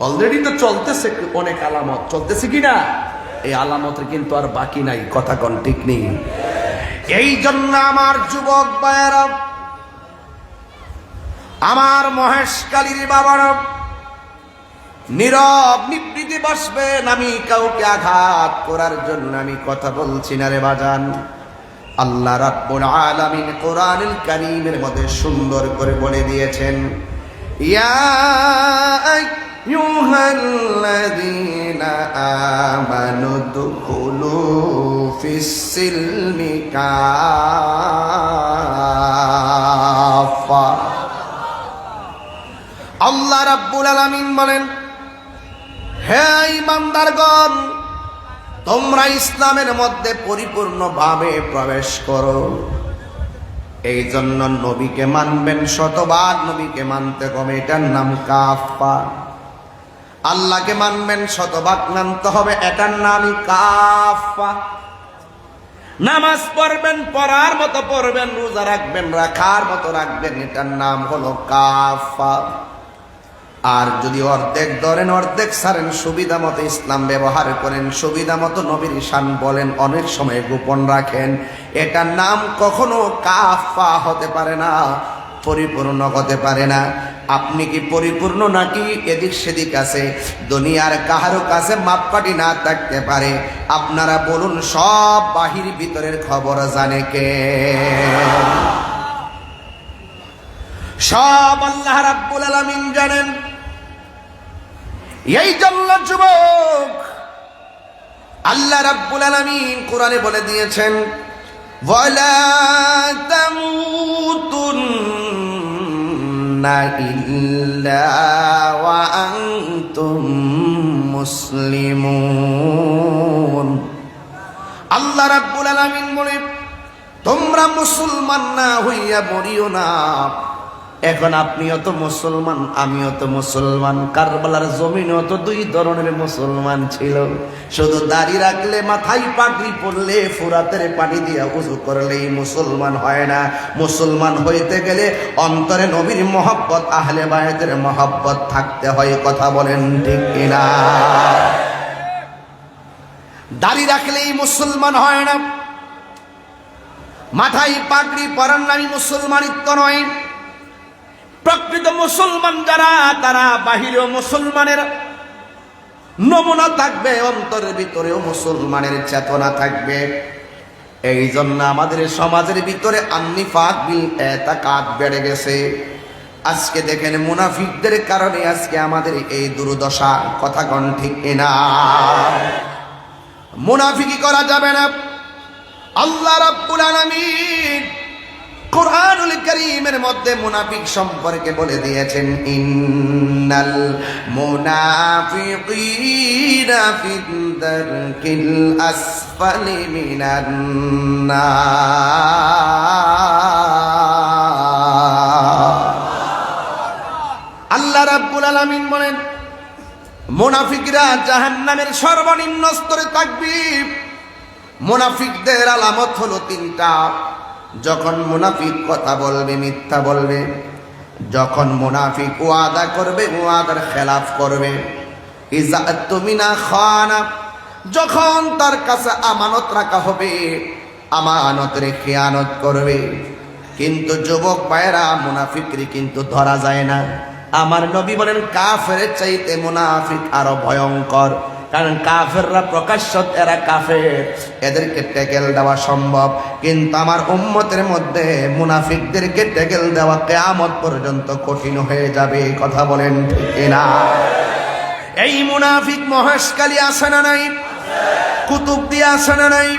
অলরেডি তো চলতেছে, অনেক আলামত চলতেছে কিনা? এই আলামতের কিন্তু আর বাকি নাই। কথা কোন ঠিক নেই? এই জন্য আমার যুবক ভাইয়েরা, আমার মহেশকালীর বাবারা, নীরব নিবৃত্তি বসবেন। আমি কাউকে আঘাত করার জন্য আমি কথা বলছি না রে বাজান। আল্লাহ রাব্বুল আলামিন কোরআনুল কারীমের মধ্যে সুন্দর করে বলে দিয়েছেন, ইয়া আইয়ুহাল্লাযীনা আমানু দুখুলু ফিস-সিলমি কাফা। আল্লাহ রাব্বুল আলামিন বলেন, হে ঈমানদারগণ, তোমরা ইসলামের মধ্যে পরিপূর্ণভাবে প্রবেশ করো। এই জন্য নবীকে মানবেন, শতবার নবীকে মানতে হবে, এটার নাম কাফা। আল্লাহকে মানবেন, শতবার মানতে হবে, এটার নামই কাফা। নামাজ পড়বেন, পড়ার মতো পড়বেন, রোজা রাখবেন, রাখার মতো রাখবেন, এটার নাম হলো কাফা। আর যদি অর্ধেক ধরেন, অর্ধেক ছাড়েন, সুবিধা মতো ইসলাম ব্যবহার করেন, সুবিধা মতো নবীর শান বলেন, অনেক সময় গোপন রাখেন, এটার নাম কখনো কাফা হতে পারে না, পরিপূর্ণ হতে পারে না। আপনি কি পরিপূর্ণ নাকি এদিক সেদিক আছে? দুনিয়ার কাহারো কাছে মাপকাঠি না থাকতে পারে। আপনারা বলুন, সব বাহির ভিতরের খবর জানে কে? সব আল্লাহ রাব্বুল আলামিন জানেন। এই জন্য যুবক, আল্লাহ রাব্বুল আলামিন কোরআনে বলে দিয়েছেন, ওয়ালা তামুতুন্না ইল্লা ওয়া আনতুম মুসলিমুন। আল্লাহ রাব্বুল আলামিন বলে, তোমরা মুসলমান না হইয়া মরিও না। এখন আপনিও তো মুসলমান, আমিও তো মুসলমান। কারবালার জমিনেও তো দুই ধরনের মুসলমান ছিল। শুধু দাড়ি রাখলে, মাথায় পাগড়ি পরলে, ফুরাতের পানি দিয়ে ওযু করলেই মুসলমান হয় না। মুসলমান হইতে গেলে অন্তরে নবীর মহব্বত, আহলে বায়তের মহব্বত থাকতে হয়। কথা বলেন ঠিক কিনা? দাড়ি রাখলেই মুসলমান হয় না, মাথায় পাগড়ি পরার নামই মুসলমানিত্ব নয়। প্রকৃত মুসলমান যারা, তারা বাহিরেও মুসলমানের নমুনা থাকবে, অন্তরের ভিতরেও মুসলমানের চেতনা থাকবে। এই জন্য আমাদের সমাজের ভিতরে আন্নিফাক বিল এতাকাদ বেড়ে গেছে। আজকে দেখেন, মুনাফিকদের কারণে আজকে আমাদের এই দুর্দশা। কথা কোন ঠিক কিনা? মুনাফিকি করা যাবে না। আল্লাহ রাব্বুল আলামিন কোরআনুল কারীমের মধ্যে মুনাফিক সম্পর্কে বলে দিয়েছেন, ইন্নাল মুনাফিকিনা ফিদ-দারকিল আসফালি মিনান নার। আল্লাহ রাব্বুল আলামিন বলেন, মুনাফিকরা জাহান্নামের সর্বনিম্ন স্তরে থাকবে। মুনাফিকদের আলামত হলো তিনটা। যখন মুনাফিক কথা বলবে, মিথ্যা বলবে। যখন মুনাফিক ওয়াদা করবে, ওয়াদার খেলাফ করবে। ইযা তুমিনা খানা, যখন তার কাছে আমানত রাখা হবে, আমানতের খেয়ানত করবে। কিন্তু যুবক ভাইয়েরা, মুনাফিকরি কিন্তু ধরা যায় না। আমার নবী বলেন কাফেরের চাইতে মুনাফিক আরো ভয়ঙ্কর। কারণ কাফেররা প্রকাশ্য এরা কাফের, এদেরকে ট্যাকেল দেওয়া সম্ভব, কিন্তু আমার উম্মতের মধ্যে মুনাফিকদেরকে ট্যাকেল দেওয়া কিয়ামত পর্যন্ত কঠিন হয়ে যাবে। কথা বলেন ঠিক না? এই মুনাফিক মহেশখালী আছে না নাই? কুতুবদিয়া আছে না নাই?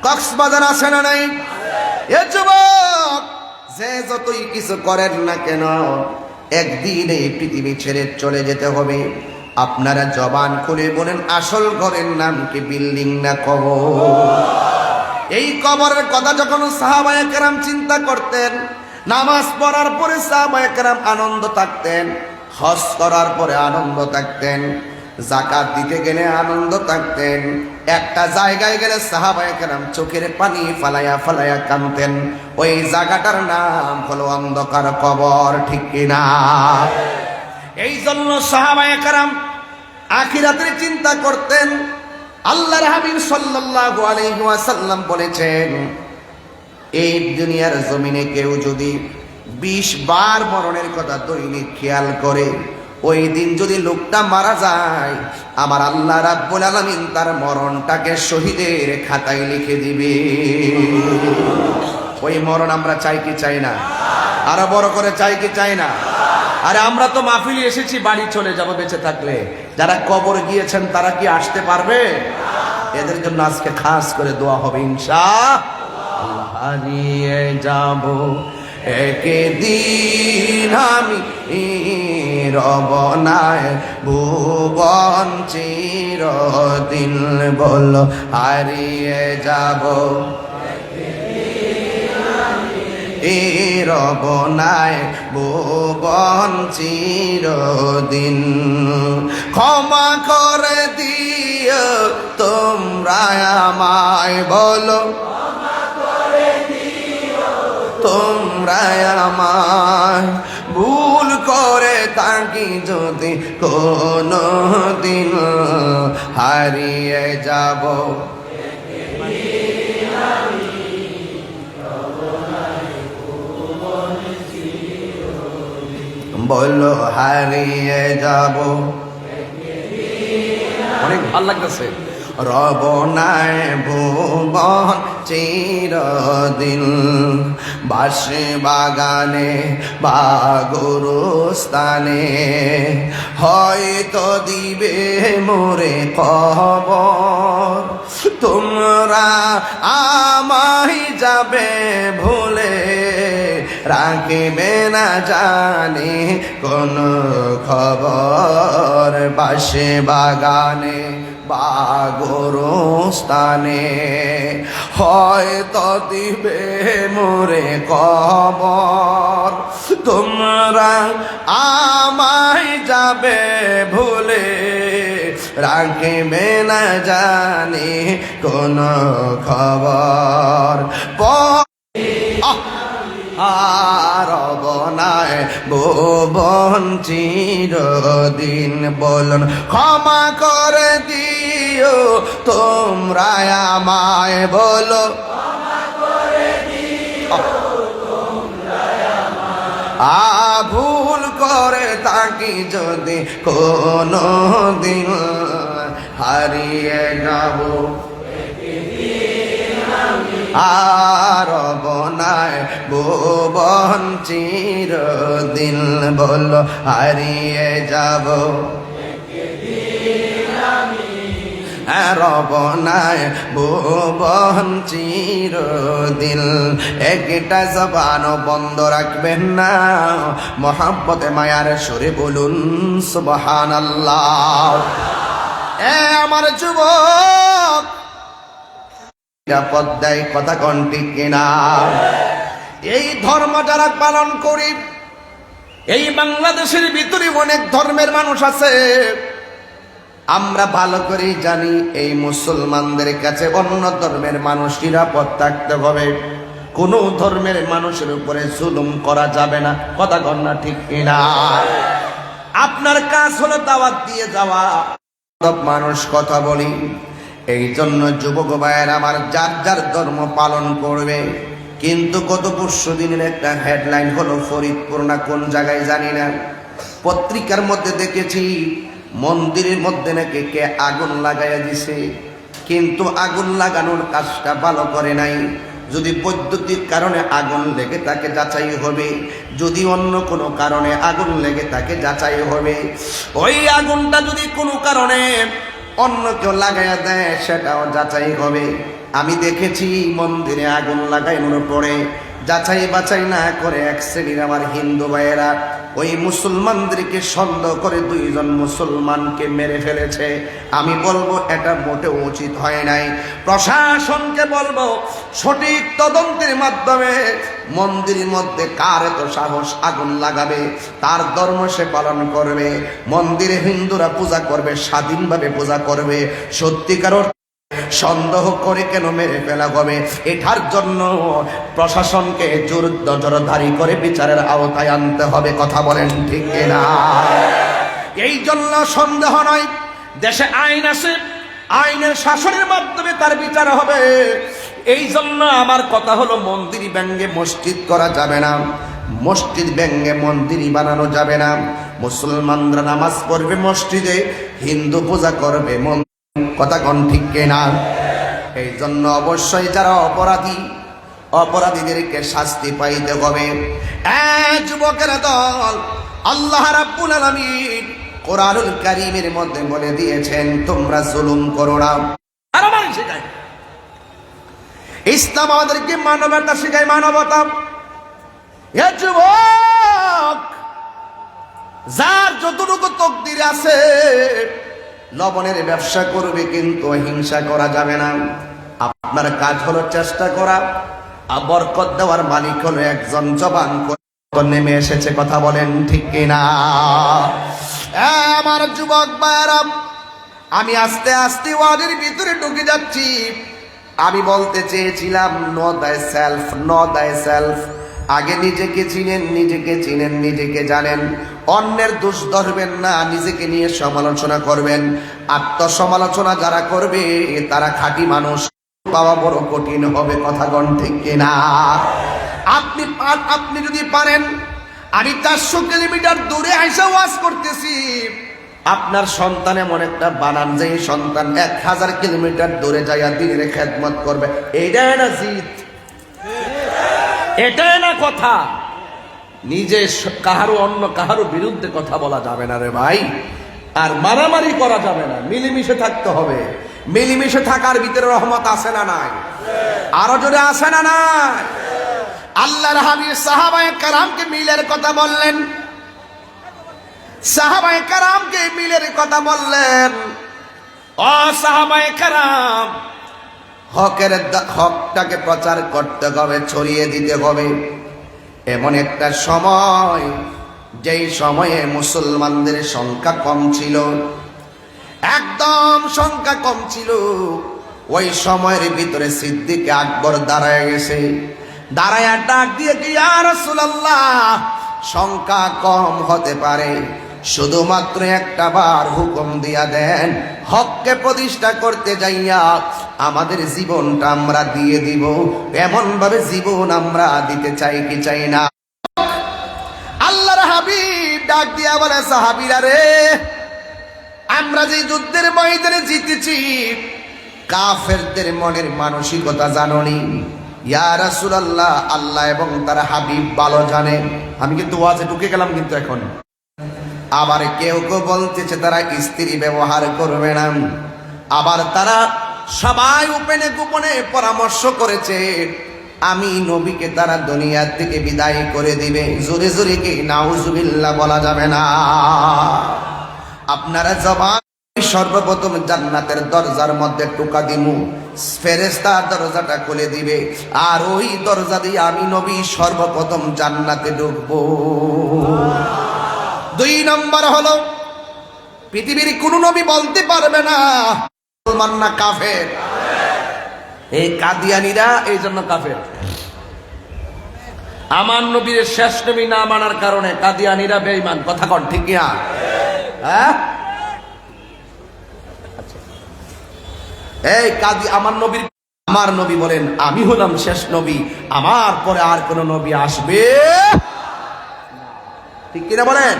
কক্সবাজার আছে না নাই? এ যুবক, যে যতই কিছু করেন না কেন, একদিন এই পৃথিবী ছেড়ে চলে যেতে হবে। আপনারা জবান খুলে বলেন, আসল ঘরের নাম কি বিল্ডিং না কবর? এই কবরের কথা যখন সাহাবায়ে কেরাম চিন্তা করতেন, নামাজ পড়ার পরে সাহাবায়ে কেরাম আনন্দ থাকতেন, হজ করার পরে আনন্দ থাকতেন, যাকাত দিতে গেলে আনন্দ থাকতেন, একটা জায়গায় গেলে সাহাবায়ে কেরাম চোখের পানি ফালাইয়া ফালাইয়া কাঁদতেন। ওই জায়গাটার নাম হলো অন্ধকার কবর। ঠিক কিনা? এই জন্য সাহাবায়ে কেরাম আখিরাতের চিন্তা করতেন। আল্লাহর হাবিব সাল্লাল্লাহু আলাইহি ওয়াসাল্লাম বলেছেন, এই দুনিয়ার জমিনে কেউ যদি 20 বার মরণের কথা দৈনিক খেয়াল করে, ওই দিন যদি লোকটা মারা যায়, আমার আল্লাহ রাব্বুল আলামিন তার মরণটাকে শহীদের খাতায় লিখে দিবে। ওই মরণ আমরা চাই কি চাই না? আরো বড় করে চাই কি চাই না? আরে আমরা তো মাহফিলে এসেছি, বাড়ি চলে যাব বেঁচে থাকলে। যারা কবর গিয়েছেন তারা কি আসতে পারবে? এদের জন্য আজকে খাস করে দোয়া হবে ইনশাআল্লাহ। হারিয়ে যাব একদিন আমি রবনায় ভুবন চিরদিন, বলো হারিয়ে যাব রবনায় ভুবন চিরদিন। ক্ষমা করে দিও তোমরা আমায়, বলো তোমরা আমায়, ভুল করে থাকি যদি কোনো দিন, হারিয়ে যাব বলো হারিয়ে যাব। অনেক ভালো লাগতেছে। রবনায় ভুবন চিরদিন, বাঁশি বাগানে বা গুরুস্থানে, হয়তো দিবে মোরে কবর। তোমরা আমায় যাবে ভুলে, রাখিবে না জানি কোন খবর। বাঁশি বাগানে বা গুরুস্থানে, হয়তো দিবে মোরে কবর। তোমরা আমায় যাবে ভুলে, রাখিবে না জানি কোন খবর। রবনায় ভুবন চিরদিন, বলুন ক্ষমা করে দিও তোমরা আমায়, বলো ভুল করে থাকি যদি কোনো দিন, হারিয়ে যাব রবনায় ভুবন চিরদিন, বলো হারিয়ে যাব রবনায় ভুবন চিরদিন। একটা জবান বন্ধ রাখবেন না, মহাব্বতে মায়ার সুরে বলুন সুবহানাল্লাহ। আমার যুবক, নিরাপত্তায় কথা কোন ঠিক কিনা? এই ধর্ম যারা পালন করি, এই বাংলাদেশের ভিতরে অনেক ধর্মের মানুষ আছে। আমরা ভালো করে জানি এই মুসলমানদের কাছে অন্য ধর্মের মানুষ নিরাপদ থাকতে হবে, কোন ধর্মের মানুষের উপরে জুলুম করা যাবে না। কথা কন না ঠিক কিনা? আপনার কাজ হলো দাওয়াত দিয়ে যাওয়া। মানুষ কথা বলি, এই জন্য যুবক ভাইয়ের আমার যার যার ধর্ম পালন করবে। কিন্তু গত পরশু দিনের একটা হেডলাইন হলো, ফরিদপুর না কোন জায়গায় জানি না, পত্রিকার মধ্যে দেখেছি মন্দিরের মধ্যে নাকি কে আগুন লাগাইয়া দিছে, কিন্তু আগুন লাগানোর কাজটা ভালো করে নাই। যদি বৈদ্যুতিক কারণে আগুন লেগে তাকে যাচাই হবে, যদি অন্য কোনো কারণে আগুন লেগে তাকে যাচাই হবে। ওই আগুনটা যদি কোনো কারণে অন্য কেউ লাগাইয়া দেয় সেটাও যাচাই হবে। আমি দেখেছি মন্দিরে আগুন লাগানোর পরে যাচাই বাছাই না করে এক শ্রেণীর আমার হিন্দু ভাইয়েরা ওই মুসলমানদেরকে সন্দেহ করে 2 জন মুসলমানকে মেরে ফেলেছে। আমি বলবো এটা মোটেও উচিত হয় নাই। প্রশাসনকে বলবো সঠিক তদন্তের মাধ্যমে মন্দিরের মধ্যে কার এত সাহস আগুন লাগাবে, তার ধর্ম সে পালন করবে। মন্দিরে হিন্দুরা পূজা করবে, স্বাধীনভাবে পূজা করবে, সত্যিকার সন্দেহ করে কেন মেরে ফেলা হবে? এটার জন্য প্রশাসনকে জোর নজরদারি করে বিচারের আওতায় আনতে হবে। কথা বলেন ঠিক কিনা? এই জন্য সন্দেহ নয়, দেশে আইন আছে, আইনের শাসনের মাধ্যমে তার বিচার হবে। এই জন্য আমার কথা হলো মন্দির ব্যঙ্গে মসজিদ করা যাবে না, মসজিদ ব্যঙ্গে মন্দির বানানো যাবে না। মুসলমানরা নামাজ পড়বে মসজিদে, হিন্দু পূজা করবে মন্দির। কথা কোন ঠিক কিনা? এই জন্য অবশ্যই যারা অপরাধী, অপরাধীদেরকে শাস্তি পাইতে হবে। যুবকের দল, আল্লাহ রাব্বুল আলামিন কোরআনুল কারীমের মধ্যে বলে দিয়েছেন তোমরা জুলুম করো না। আর আমার শেখায় ইসলাম আমাদেরকে মানবতা শেখায়, মানবতা। এ যুবক, যার যতটুকু তকদির আছে লবণের ব্যবসা করবে, কিন্তু হিংসা করা যাবে না। আপনার কাজ হলো চেষ্টা করা, আর বরকত দেওয়ার মালিক হলো একজন। জবান নেমে এসেছে, কথা বলেন ঠিক কিনা? আমার যুবক ভাইরা, আমি আস্তে আস্তে ওয়াদের ভিতরে ঢুকে যাচ্ছি। আমি বলতে চেয়েছিলাম নো দাই সেলফ, নো দাই সেলফ। আগে নিজেকে চিনেন, নিজেকে চিনেন, নিজেকে জানেন। অন্যের দোষ ধরবেন না, নিজেকে নিয়ে সমালোচনা করবেন। আত্মসমালোচনা যারা করবে তারা খাঁটি মানুষ, পাওয়া বড় কঠিন হবে। কথা গণ ঠিক কিনা? আপনি যদি পারেন, আমি 400 কিলোমিটার দূরে আইসা ওয়াজ করতেছি, আপনার সন্তান এমন একটা বানান যে সন্তান 1000 কিলোমিটার দূরে যাইয়া দিনের খেদমত করবে। এইটাই না জিত, এটাই না কথা। নিজে কাহারও অন্য কাহারও বিরুদ্ধে কথা বলা যাবে না রে ভাই, আর মারামারি করা যাবে না। মিলেমিশে থাকতে হবে। মিলেমিশে থাকার ভিতরে রহমত আছে না নাই? আরো জোরে আছে না নাই? আল্লাহর হাবিব সাহাবায়ে কেরামকে মিলের কথা বললেন, সাহাবায়ে কেরামকে মিলের কথা বললেন। ও সাহাবায়ে কেরাম, হকটাকে প্রচার করতে হবে, ছড়িয়ে দিতে হবে। এমন একটা সময়, যেই সময়ে মুসলমানদের সংখ্যা কম ছিল, একদম সংখ্যা কম ছিল, ওই সময়ের ভিতরে সিদ্দিক আকবর দাঁড়ায় গেছে। দাঁড়ায়া ডাক দিয়ে কি, ইয়া রাসূলুল্লাহ, সংখ্যা কম হতে পারে, শুধুমাত্র একটা বার হুকুম দিয়া দেন, হককে প্রতিষ্ঠা করতে যাইয়া আমাদের জীবনটা আমরা দিয়ে দিব। এমন ভাবে জীবন আমরা দিতে চাই কি চাই না? আল্লাহর হাবিব ডাক দিয়া বলে, সাহাবীরা রে, আমরা যে যুদ্ধের ময়দানে জিতেছি, কাফেরদের মনের মানসিকতা জানোনি? ইয়া রাসূলুল্লাহ, আল্লাহ এবং তার হাবিব ভালো জানে। আমি কিন্তু ওয়াজে ঢুকে গেলাম কিন্তু এখন। আবার কেউ কেউ বলতেছে তারা স্ত্রী ব্যবহার করবে না, আবার তারা সবাই উপেনে গোপনে পরামর্শ করেছে আমি নবীকে তারা দুনিয়ার থেকে বিদায় করে দিবে। জোরে জোরে কি নাউজুবিল্লাহ বলা যাবে না? আপনারা জবান সর্বপ্রথম জান্নাতের দরজার মধ্যে টোকা দিমু, ফেরেশতা দরজাটা খুলে দিবে, আর ওই দরজা দিয়ে আমি নবী সর্বপ্রথম জান্নাতে ঢুকবো। 2 নম্বর হলো, পৃথিবীর কোন নবী বলতে পারবে না মুসলমান না কাফের। এই কাদিয়ানীরা এই জন্য কাফের। আমার নবীর শেষ নবী না মানার কারণে কাদিয়ানীরা বেঈমান। কথা কন ঠিক কিনা? হ্যাঁ, এই কাদি আমার নবী বলেন আমি হলাম শেষ নবী, আমার পরে আর কোন নবী আসবে ঠিক কিনা বলেন?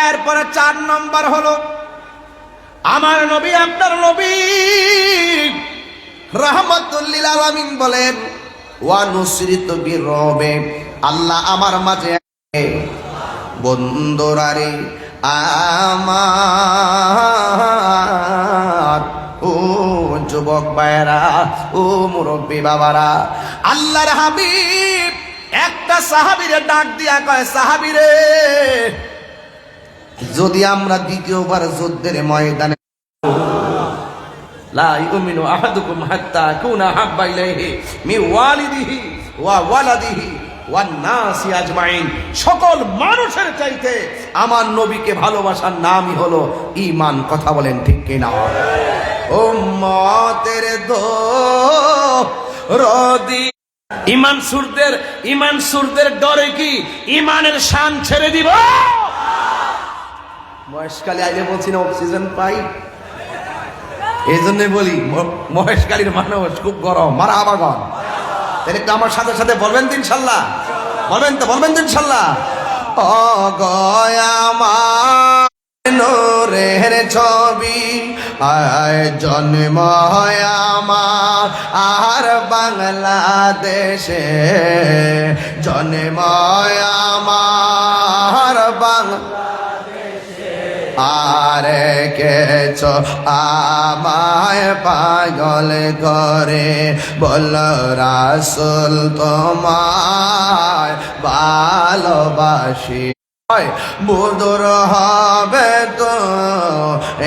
এরপরে 4 নম্বর হলো আমার নবী আপনার নবী রাহমাতুল লিল আলামিন বলেন ওয়া নুসরিতু বিরবে, আল্লাহ আমার মাঝে বন্ধুরারে আমার, ও যুবক ভাইরা, ও মুরব্বী বাবারা, আল্লাহর হাবিব একটা সাহাবীরে ডাক দিয়া কয়, সাহাবীরে যদি আমরা দ্বিতীয়বার যুদ্ধের ময়দানে লা ইউমিনু আহাদুকুম হাত্তা আকুনা হাব্বা ইলাইহি মিন ওয়ালিদিহি ওয়া ওয়ালাদিহি ওয়ান নাসি আজমাইন, সকল মানুষের চাইতে আমার নবীকে ভালোবাসার নামই হলো ঈমান। কথা বলেন ঠিক কিনা? উম্মতের দরদি ঈমান সুরদের ডরে কি ঈমানের শান ছেড়ে দিব? মহেশখালী আইলে বলছি না অক্সিজেন পাই, এই জন্যই বলি মহেশখালীর মানুষ খুব গরম, মারা আবার গরম। তাহলে একটু আমার সাথে সাথে বলবেন তো ইনশাল্লাহ, বলবেন তো ইনশাল্লাহ। ও গয়ামা নূরের ছবি আয় জন্ম আমার আর বাংলাদেশে, জন্ম আমার আরে কেছ আমায় পাগল করে, বল রাসূল তোমায় ভালোবাসি, বুদুর হবে তো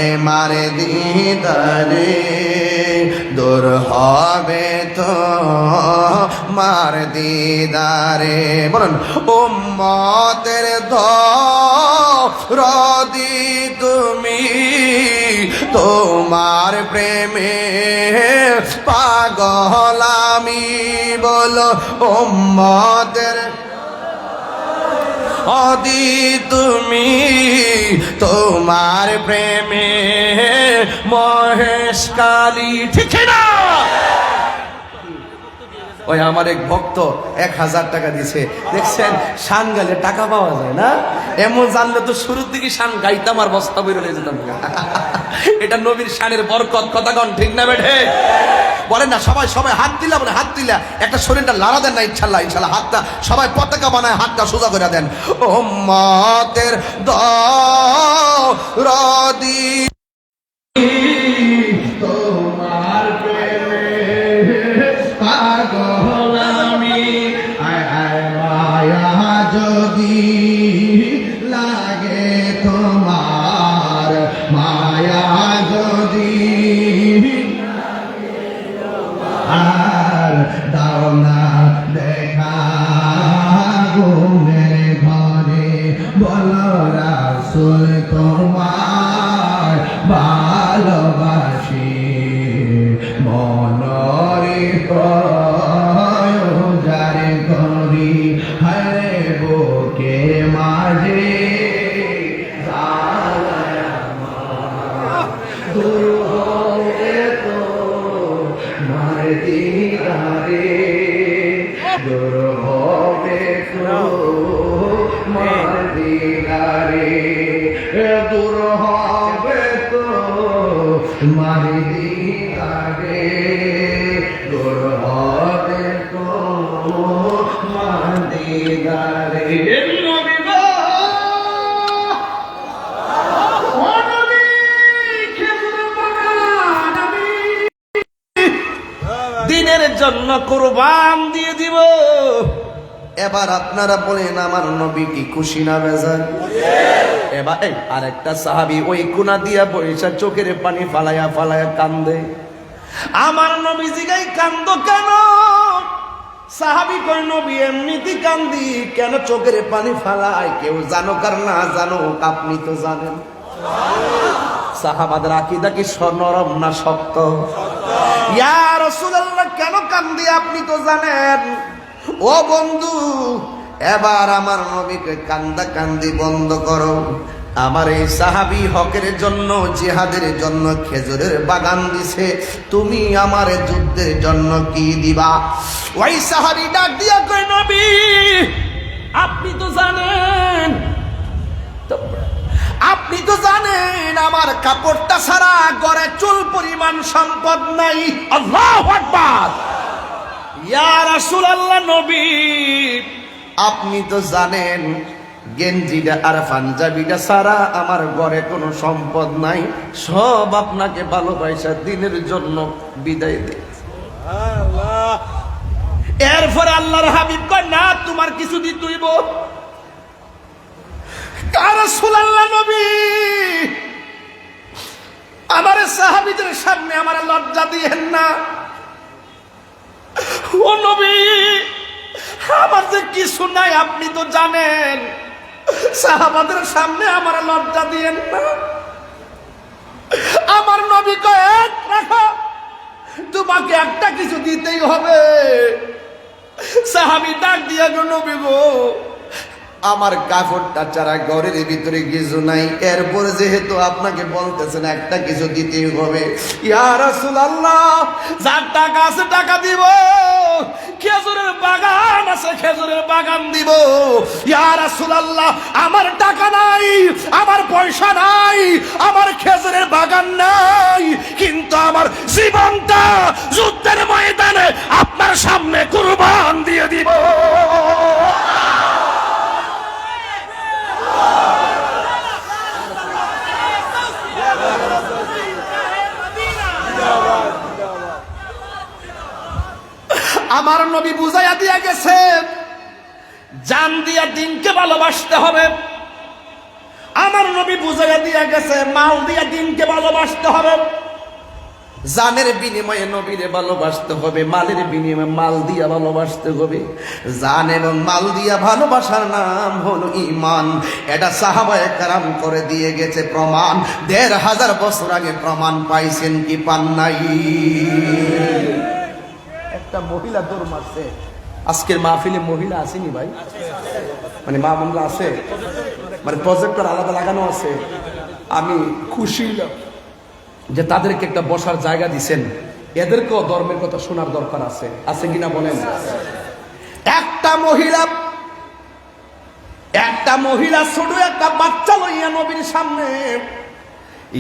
এমার দিদারে, দূর হবে তো মার দিদারে। বলুন উম্মতের দরদি তুমি, তোমার প্রেমে পাগল আমি, বলো উম্মতের অদি তুমি, তোমার প্রেমে মহেশখালী। ঠিক না? ওই আমার এক ভক্ত 1000 টাকা দিছে, দেখছেন শান গাইলে টাকা পাওয়া যায় না? এমন জানলে তো শুরুর দিকে শান গাইতাম আর বস্তা বেরোলে যেতাম। এটা নবীর শানের বরকত। কথা কন ঠিক না বেঠে? বলেন না সবাই হাত দিলা, বলে হাত দিলা, একটা শরীরটা লাড়া দেন না, ইনশাল্লাহ হাতটা সবাই পতাকা বানায়, হাতটা সোজা করে দেন। উম্মতের দরদি তোমার প্রেমে পাগল আমি, মায়া যদি লাগে তোমার, মায়া যদি আর দাও না দেখা ঘুমের ঘরে, বল রাসূল তোমার ভালোবাসি, মনরে প্রয়োজারে করি, হরে বুকে মাঝে দিদারে, দূর হবে তো মার দিদারে, দূর হবে তো মার দিদারে, দূর হবে তো মার দিদারে। দিনের জন্য কুরবান দিয়ে দিব। এবার আপনারা বলেন আমার নবী কি খুশি না বেজার? এবার আরেকটা সাহাবী ওই কোনা দিয়া বৈশা চোখের পানি ফালায়া ফালায়া কান্দে। আমার নবী জিগাই কান্দো কেন? সাহাবী কই নবী এমনিতে কান্দি, কেন চোখের পানি ফালায়? কেউ জানো কার না জানো, আপনি তো জানেন। সাহাবাদের আকীদা কি নরম না শক্ত? ইয়া রাসূলুল্লাহ কেন কান্দি আপনি তো জানেন। ও বন্ধু, এবার আমার নবীকে কান্দা কান্দি বন্ধ করো। আমার এই সাহাবী হকের জন্য, জিহাদের জন্য খেজুরের বাগান দিছে, তুমি আমার যুদ্ধের জন্য কি দিবা? ওই সাহাবী ডাক দিয়া কই নবী আপনি তো জানেন। কাপড়টা ছাড়া ঘরে চুল পরিমাণ সম্পদ নাই। আল্লাহু আকবার। ইয়া রাসূলুল্লাহ নবী, আপনি তো জানেন গেঞ্জিটা আর পাঞ্জাবিটা ছাড়া আমার ঘরে কোনো সম্পদ নাই, সব আপনাকে ভালোবাসা দিনের জন্য বিদায় দিই। এরপরে আল্লাহর হাবিব কয়, না তোমার কিছু দিতে হইব। ইয়া রাসূলুল্লাহ নবী, আমার সাহাবীদের সামনে আমার লজ্জা দিয়েন না। ও নবী, আমার যে কিছু নাই আপনি তো জানেন, সাহাবাদের সামনে আমার লজ্জা দিয়েন না। আমার নবী কয়, এক রাখো, তোমাকে একটা কিছু দিতেই হবে। সাহাবী ডাক দিয়া গো, নবী গো, আমার কাপড়টা ছাড়া ঘরের ভিতরে কিছু নাই, এরপর যেহেতু আপনাকে বলতেছেন একটা কিছু দিতেই হবে, ইয়া রাসূলুল্লাহ যার টাকা আছে টাকা দিব, খেজুরের বাগান আছে খেজুরের বাগান দিব। ইয়া রাসূলুল্লাহ আমার টাকা নাই, আমার পয়সা নাই, আমার খেজুরের বাগান নাই, কিন্তু আমার জীবনটা যুদ্ধের ময়দানে আপনার সামনে কুরবান দিয়ে দিব। আমার নবী বুঝাইয়া দিয়া গেছে, জান দিয়া দিনকে ভালোবাসতে হবে। আমার নবী বুঝাইয়া দিয়া গেছে, মাল দিয়া দিনকে ভালোবাসতে হবে। জানের বিনিময়ে নবীরে ভালোবাসতে হবে, মালের বিনিময়ে মাল দিয়া ভালোবাসতে হবে। জান এবং মাল দিয়া ভালোবাসার নাম হলো ঈমান। এটা সাহাবায়ে কেরাম করে দিয়ে গেছে প্রমাণ। ১৫০০ বছর আগে প্রমাণ পাইছেন কি পান নাই? একটা মহিলা দৌড় মারছে। আজকের মাহফিলে মহিলা আসেনি ভাই? মানে মা বোনরা আছে, মানে প্রজেক্টর আলাদা লাগানো আছে। আমি খুশি যে তাদেরকে একটা বসার জায়গা দিছেন। এদেরকেও ধর্মের কথা শোনার দরকার আছে, আছে কিনা বলেন? একটা মহিলা ছোট একটা বাচ্চা লইয়া নবীর সামনে,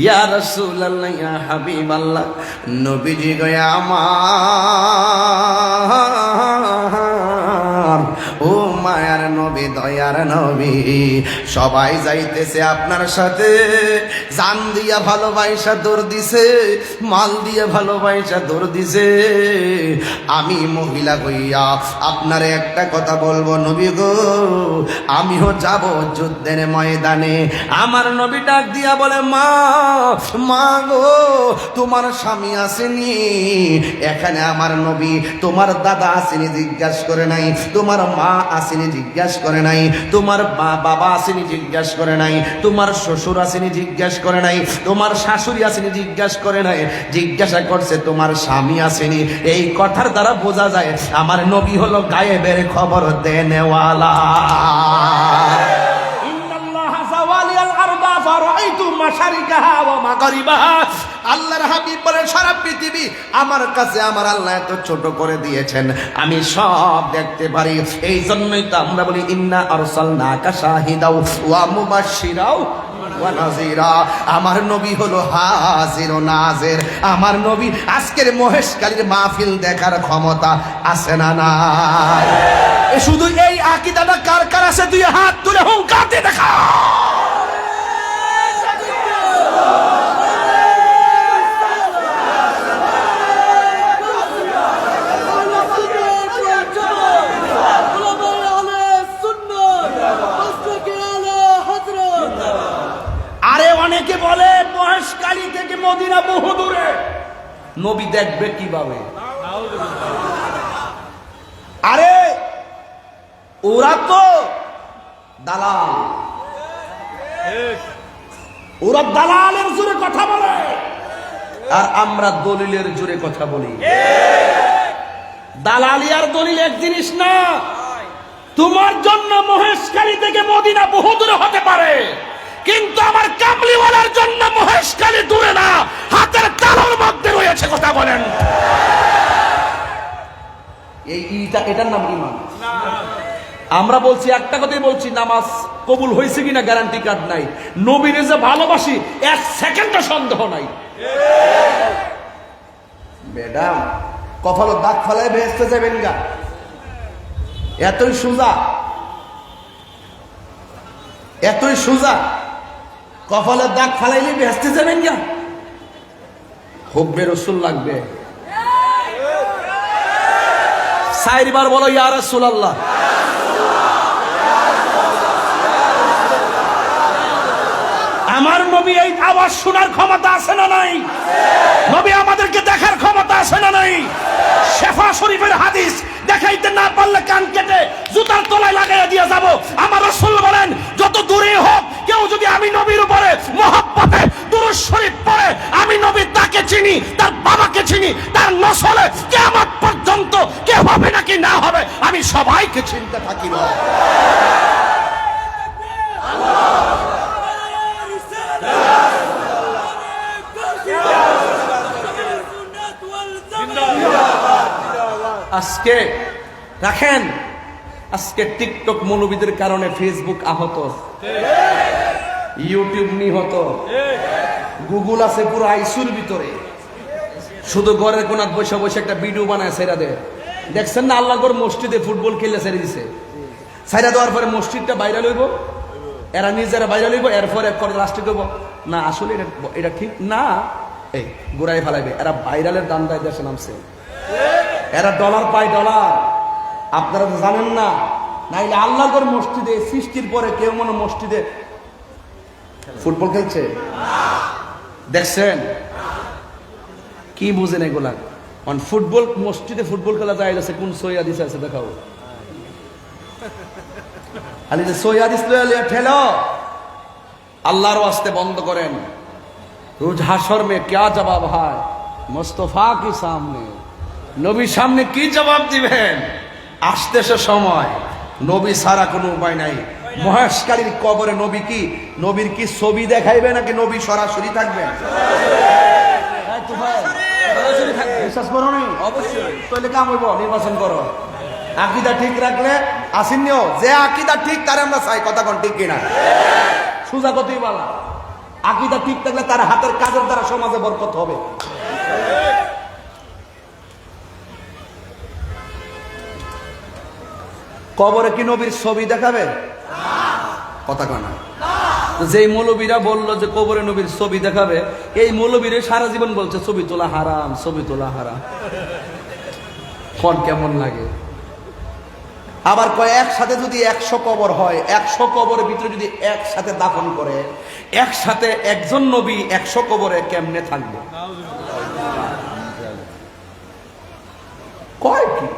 ইয়া রাসূলুল্লাহ ইয়া হাবিবাল্লাহ, নবীজি গো আমার, ও মায়ার নবী, দয়ার নবী, সবাই যাইতেছে আপনার সাথে, জান দিয়া ভালোবাসা দৌড় দিছে, মাল দিয়ে ভালোবাসা দৌড় দিছে। আমি মহিলা হইয়া আপনারে একটা কথা বলবো নবী গো, আমিও যাব যুদ্ধের ময়দানে। আমার নবী ডাক দিয়া বলে, মা গো, তোমার স্বামী আসেনি? এখানে আমার নবী তোমার দাদা আসেনি জিজ্ঞাসা করে নাই, তোমার মা আসেনি জিজ্ঞাসা করে নাই, তোমার বাবা আসেনি জিজ্ঞাসা করে নাই, তোমার শ্বশুর আসেনি জিজ্ঞাসা করে নাই, তোমার শাশুড়ি আসেনি জিজ্ঞাসা করে নাই, জিজ্ঞাসা করছে তোমার স্বামী আসেনি। এই কথার দ্বারা বোঝা যায় আমার নবী হলো গায়েবের খবর দেনেওয়ালা। আল্লাহর হাবিব বলেন, সারা পৃথিবী আমার কাছে আমার আল্লাহ এত ছোট করে দিয়েছেন, আমি সব দেখতে পারি। এই জন্যই তো আমরা বলি, ইন্না আরসালনাকা শাহিদাও ওয়া মুবাশশিরাও ওয়া নাযিরা। আমার নবী হলো হাজির ও নাজির। আমার নবী আজকের মহেশকালীর মাহফিল দেখার ক্ষমতা আছে না নাই? শুধু এই আকীদাটা কার কার আছে? দুই হাত তুলে হুঙ্কার দিয়ে দেখা। অনেকে বলে মহেশখালী থেকে মদিনা বহু দূরে, নবী দেখবে কিভাবে? আরে ওরা তো দালাল, ওরা দালালের জোরে কথা বলে, আর আমরা দলিলের জোরে কথা বলি। দালালি আর দলিল এক জিনিস না। তোমার জন্য মহেশখালী থেকে মদিনা বহু দূরে হতে পারে, কিন্তু আমার কামলিওয়ালার জন্য মহেশখালী দূরে না, হাতের তালুর মধ্যে রয়েছে। কথা বলেন, এটার নাম ঈমান। আমরা বলছি একটা কথাই বলছি, নামাজ কবুল হয়েছে কিনা গ্যারান্টি কার্ড নাই। নবীরে যে ভালোবাসি 1 সেকেন্ডও সন্দেহ নাই। ম্যাডাম কপাল দাগ ফালায় বেহেস্তে যাবেন গা, এতই সোজা, এতই সোজা। কপালের দাগ ফালাইলে বেহেস্তে যাবেন গা? হুব্বে রসুল লাগবে। 4 বার বলো ইয়া রাসূলুল্লাহ। আমার নবী এই আওয়াজ শোনার ক্ষমতা আছে না নাই? নবী আমাদেরকে দেখার ক্ষমতা আছে না নাই? শেফা শরীফের হাদিস দেখাইতে না পারলে কান কেটে জুতার তলায় লাগাইয়া দিয়ে যাব। আমার রাসূল বলেন, যত দূরে হোক কেউ যদি আমি নবীর উপরে মহব্বতে দুরূদ শরীফ পড়ে, আমি নবী তাকে চিনি, তার বাবাকে চিনি, তার নসলে কিয়ামত পর্যন্ত কে হবে নাকি না হবে আমি সবাইকে চিনতে থাকি। আজকে রাখেন, আজকে টিকটক মৌলবীদের কারণে ফেসবুক আহত, ইউটিউব নিহত, গুগল আছে পুরো আইসুর ভিতরে। শুধু ঘরের কোনাত বসে বসে একটা ভিডিও বানায় ছেড়া দেয়। দেখছেন না আল্লাহর মসজিদে ফুটবল খেলে ছেড়ে দিছে। ছেড়া দেওয়ার পরে মসজিদটা ভাইরাল হইব, এরা নিজেরা ভাইরাল হইব, এরপর এক করে রাষ্ট্র করবো না আসলে এটা ঠিক না, এই গোড়ায় ফেলাইবে। এরা ভাইরালের দান্দায় দেশে নামছে, এরা ডলার পায় ডলার। আপনারা তো জানেন না, নাইলে আল্লাহর মসজিদে সৃষ্টির পরে কেউ মনে মসজিদে ফুটবল খেলছে দেখছেন? কি বুঝেন এগুলা? ফুটবল মসজিদে ফুটবল খেলা যায় গেছে, কোন সৈয়াদিস আছে দেখাও। খালি যে সৈয়াদিস ঠেলো, আল্লাহর ওয়াস্তে বন্ধ করেন। রোজ হাসর মে क्या জবাব হয় মুস্তফা কি সামনে, নবীর সামনে কি জবাব দিবেন? আসতেছে সময়, নবী ছাড়া কোনো উপায় নাই। মহেশকারীর কবরে নবী কি, নবীর কি ছবি দেখাইবে নাকি নবী সরাসরি থাকবেন? বিশ্বাস করো নি? অবশ্যই। তাহলে কাম হইব, নির্বাচন করো। আকীদা ঠিক রাখলে আসিনিও, যে আকীদা ঠিক তারে আমরা চাই। কথা কোন ঠিক কিনা? সুজা কতই বলা, আকীদা ঠিক থাকলে তার হাতের কাজের দ্বারা সমাজে বরকত হবে। কবরে কি নবীর ছবি দেখাবে? কথা কয় না। যেই মৌলবীরা বললো যে কবরে নবীর ছবি দেখাবে, এই মৌলবীরা সারা জীবন বলছে ছবি তোলা হারাম, ছবি তোলা হারাম। কোন কেমন লাগে? আবার কয় একসাথে যদি 100 কবর হয়, 100 কবরের ভিতরে যদি একসাথে দাফন করে, একসাথে একজন নবী 100 কবরে কেমনে থাকবে? কয় কি?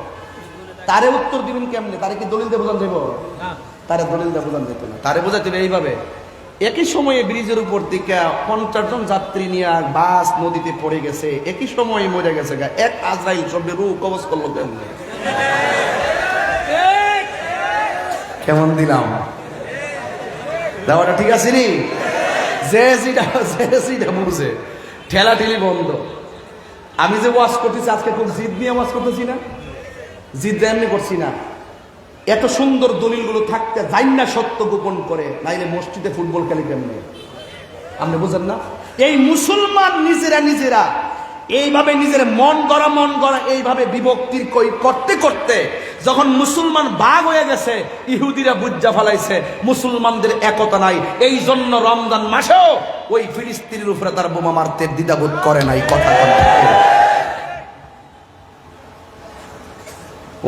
তারে উত্তর দিবেন কেমনে? তারে কি দলিল দিয়ে বোঝান দেব? তারে দলিল দিয়ে বোঝান যেত না, তারে বোঝাতে হবে এইভাবে। একই সময়ে ব্রিজের উপর থেকে 50 জন যাত্রী নিয়ে বাস নদীতে পড়ে গেছে, একই সময়ে মরে গেছে। এক আজরাইল সবে রূহ কবজ করলো কেমনে? কেমন দিলাম দাওয়াটা? ঠিক আছে নি? যে যেটা বুঝে ঠেলা ঠেলি বন্ধ। আমি যে ওয়াজ করতেছি আজকে খুব জিদ নিয়ে ওয়াজ করতেছি না, জিদ এমনি করছি না। এত সুন্দর দলিলগুলো থাকতে যাই না সত্য গোপন করে, নাইলে মসজিদে ফুটবল খেলি কেমনে? আপনি বুঝেন না? এই মুসলমান নিজেরা এইভাবে নিজের মন গড়া এইভাবে বিভক্তির করতে করতে যখন মুসলমান ভাগ হয়ে গেছে, ইহুদিরা বুজ্জা ফেলাইছে মুসলমানদের একতা নাই। এই জন্য রমজান মাসেও ওই ফিলিস্তিনের উপরে তার বোমা মারতে দ্বিধাবোধ করে নাই। কথা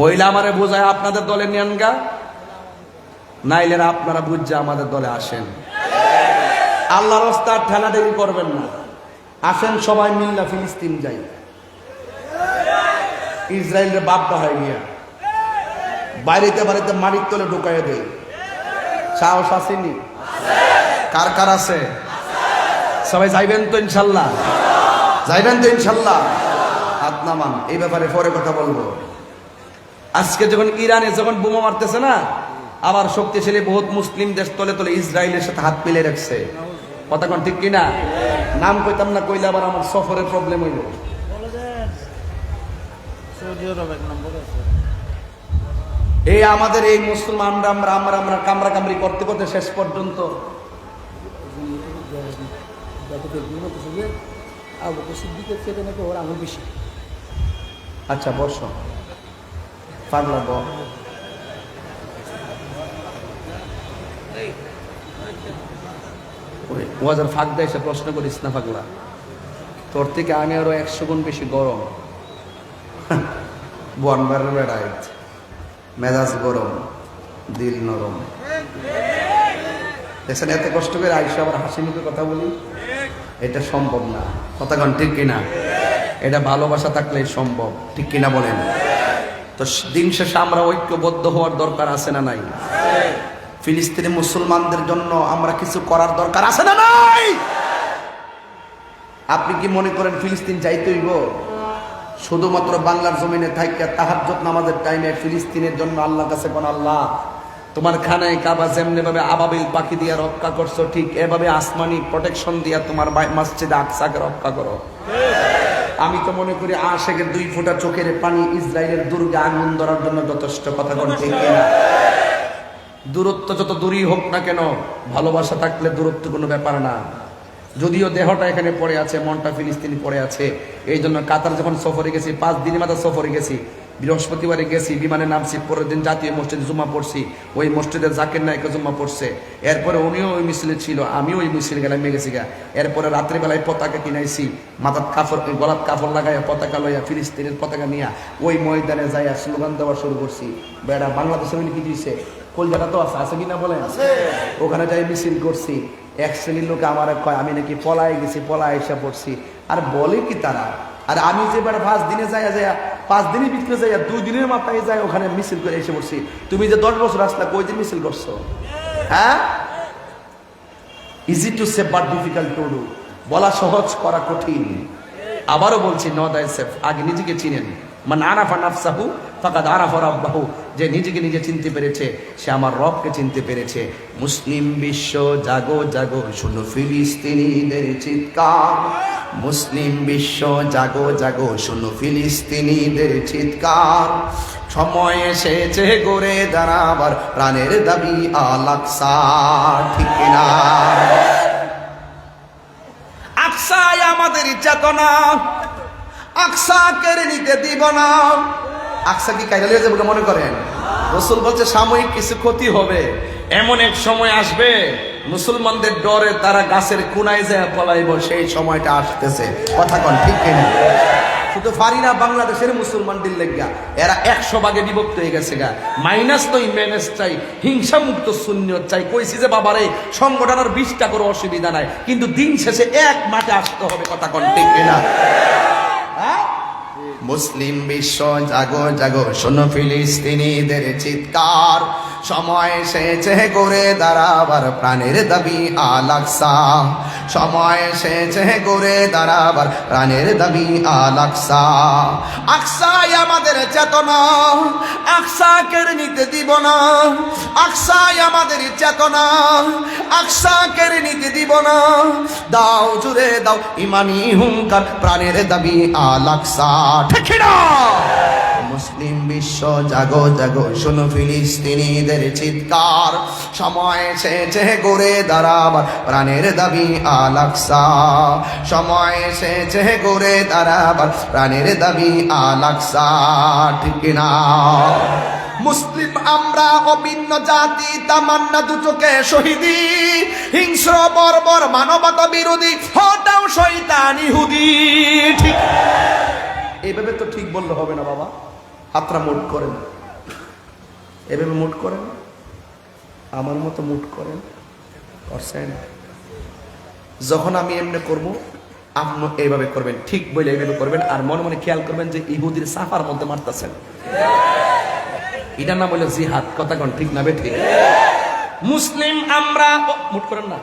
ওইলা আমারে বোঝায় আপনাদের দলে নেন গা, নাইলে আপনারা বুঝা আমাদের দলে আসেন। আল্লাহর রাস্তায় ঠেলাঠেলি করবেন না, আসেন সবাই মিল্লা ফিলিস্তিন যাই। ইসরায়েলের বাপটা হয় গিয়া বাড়িতে মাটির তলে ঢুকাইয়া দেয়। সাহস আসেনি? কার কার আছে? সবাই যাইবেন তো ইনশাল্লাহ? যাইবেন তো ইনশাল্লাহ? হাত নামান, এই ব্যাপারে পরে কথা বলবো। আজকে যখন ইরানে যখন বোমা মারতেছে না, আবার শক্তিশালী বহুত মুসলিম দেশ তলে তলে ইসরায়েলের সাথে হাত মিলে রাখছে। কথা কোন ঠিক কিনা? নাম কইতাম না, কইলে আবার আমার সফরের প্রবলেম হইল। সৌদি আরব 1 নম্বর আছে। এই আমাদের এই মুসলমানরা আমরা কামরা কামড়ি করতে করতে শেষ পর্যন্ত আচ্ছা বর্ষ পাগলা বল ওয়াজার ফাঁক দেয় সে প্রশ্ন করিস না পাগলা, তোর থেকে আমি আরো 100 গুণ বেশি গরম। বনবার বেড়ায় মেজাজ গরম, দিল নরম। দেখছেন এত কষ্ট করে আইসা আবার হাসি মুখে কথা বলি, এটা সম্ভব না। কথা কন ঠিক কিনা? এটা ভালোবাসা থাকলেই সম্ভব, ঠিক কিনা বলেন? তো দিন শেষে আমরা ঐক্যবদ্ধ হওয়ার দরকার আছে না নাই? ফিলিস্তিনি মুসলমানদের জন্য আমরা কিছু করার দরকার আছে না নাই? আপনি কি মনে করেন ফিলিস্তিন যাইতে হইব? শুধুমাত্র বাংলার জমিনে থাইকা তাহাজ্জুদ নামাজের টাইমে ফিলিস্তিনের জন্য আল্লাহর কাছে কোন আল্লাহ তোমার খানায় কাবা যেমনি ভাবে আবাবিল পাখি দিয়ে রক্ষা করছো, ঠিক এভাবে আসমানি প্রোটেকশন দিয়া তোমার মসজিদে আকসাকে রক্ষা করো। আমি তো মনে করি আশেকের 2 ফোঁটা চোখের পানি ইসরায়েলের দুর্গে আগুন ধরার জন্য যথেষ্ট। কথা কোন ঠিক কিনা? দূরত্ব যত দূরই হোক না কেন, ভালোবাসা থাকলে দূরত্ব কোনো ব্যাপার না। যদিও দেহটা এখানে পড়ে আছে, মনটা ফিলিস্তিনি পড়ে আছে। এই জন্য কাতার যখন সফরে গেছি, 5 দিনের মাথা সফরে গেছি, বৃহস্পতিবারে গেছি, বিমানে নামছি, পরের দিন জাতীয় মসজিদে জুম্মা পড়ছি, ওই মসজিদে জাকির নায়কে জুম্মা পড়ছে। এরপরে উনিও ওই মিছিলে ছিল, আমিও ওই মিছিলে গেলাম গেছি গা। এরপরে রাত্রিবেলায় পতাকা কিনাইছি, মাথার কাপড় গলার কাপড় লাগাইয়া পতাকা লইয়া ফিলিস্তিনের পতাকা নিয়া ওই ময়দানে যাইয়া স্লোগান দেওয়া শুরু করছি। বেড়া বাংলাদেশের কি দিয়েছে, কলকাতা তো আছে কিনা বলেন? ওখানে যাই মিছিল করছি। 1 শ্রেণীর লোক আমার কয় আমি নাকি পলায় গেছি, পলায় এসে পড়ছি। আর বলে কি তারা? আর আমি যে বেড়া 5 দিনে যাইয়া 5 দিনের ভিতরে যাইয়া 2 দিনের মাথায় যাই ওখানে মিছিল করে এসে পড়ছি। তুমি যে 10 বছর আসলা, কই দিন মিছিল করছো? হ্যাঁ, easy to say but difficult to do. বলা সহজ, করা কঠিন। আবারও বলছি, নো দাইসেলফ, আগে নিজেকে চিনেন। মান আরাফা নাফসাহু ফাকাদ আরাফা রাব্বাহু, যে নিজেকে নিজে চিনতে পেরেছে সে আমার রবকে চিনতে পেরেছে। মুসলিম বিশ্ব জাগো জাগো, শোনো ফিলিস্তিনিদের চিৎকার। মুসলিম বিশ্ব জাগো জাগো, শোনো ফিলিস্তিনিদের চিৎকার। সময় এসেছে গড়ে দাঁড়াবার প্রাণের দাবি আল আকসা, ঠিক কিনা? আকসাই আমাদের চেতনা, আকসা কেড়ে নিতে দিব না। আকসা কি কাইরা লিয়ে যাবে মনে করেন? রাসূল বলছে সাময়িক কিছু ক্ষতি হবে, এমন এক সময় আসবে মুসলমানদের ডরে তারা গাছের কোনায় যায় পলাইব, সেই সময়টা আসতেছে। কথা কোন ঠিক কিনা? শুধু পারি না বাংলাদেশের মুসলমানদের লেগা, এরা 100 ভাগে বিভক্ত হয়ে গেছে গা। মাইনাস তো ম্যানেজ চাই, হিংসা মুক্ত সুন্নিয়ত চাই। কইছি যে বাবারে সংগঠন আর 20টা করে অসুবিধা নাই, কিন্তু দিন শেষে এক মাঠে আসতে হবে। কথা কোন ঠিক কিনা? মুসলিম বিশ্ব জাগো জাগো, শোনো ফিলিস্তিনিদের চিৎকার। সময় এসেছে গড়ে দাঁড়াবার প্রাণের দাবি আল আকসা। সময় এসেছে গড়ে দাঁড়াবার প্রাণের দাবি আল আকসা। আকসাই আমাদের চেতনা, আকসা কেড়ে নিতে দিব না। আকসাই আমাদের চেতনা, আকসা কেড়ে নিতে দিব না। দাও জুড়ে দাও ইমানি হুঙ্কার, প্রাণের দাবি আল আকসা, ঠিক না? মুসলিম বিশ্ব জাগো জাগো, শোনো ফিলিস্তিনিদের চিৎকার। সময় এসেছে গড়ে দাঁড়াবার প্রাণের দাবি আল আকসা। সময় এসেছে গড়ে দাঁড়াবার প্রাণের দাবি আল আকসা, ঠিক না? মুসলিম আমরা অভিন্ন জাতি, তামান্না দু চোখে শহীদি। হিংস্র বর্বর মানবতা বিরোধী, হটাও শয়তান ইহুদি। ঠিক এইভাবে তো ঠিক বললে হবে না বাবা। হাতরা মুট করেন, এভাবে মুট করেন, আমার মতো মুট করেন, করছেন। যখন আমি এমনি করবো আপনি এইভাবে করবেন, ঠিক বলে এইভাবে করবেন। আর মনে মনে খেয়াল করবেন যে ইহুদির সাফার মধ্যে মারতেছেন। এটা না বলে জিহাদ। কথা কোন ঠিক না বেঠি? মুসলিম আমরা মুট করেন না,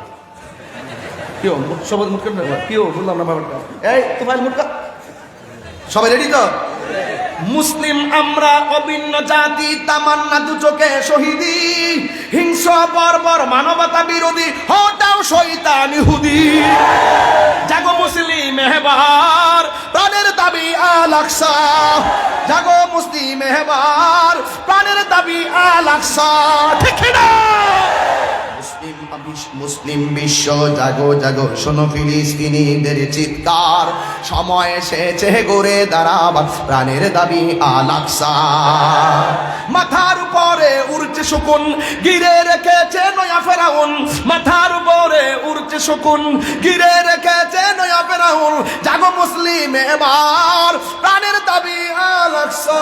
কেউ সবাই মুট করেন না, কেউ বললাম না ব্যাপারটা। এই তোমার মুট কর, সবাই রেডি তো? মুসলিম আমরা অভিন্ন জাতি, তামান্না দু চোখে শহীদি। হিংস্র বর্বর মানবতা বিরোধী, হটাও শয়তান ইহুদি। জাগো মুসলিম এবার, প্রাণের দাবি আল আকসা। জাগো মুসলিম এবার, প্রাণের দাবি আল আকসা। ঠিক না? মুসলিম বিশ্ব জাগো জাগো, শোনো ফিলিস্তিনিদের চিৎকার, সময় এসেছে গড়ে দাঁড়াবার প্রাণের দাবি আল আকসা। মাথার উপরে উড়ছে শকুন, গিরে রেখেছে নয়া ফেরাউন। মাথার উপরে উড়ছে শকুন, গিরে রেখেছে নয়া ফেরাউন। জাগো মুসলিম এবার, প্রাণের দাবি আল আকসা।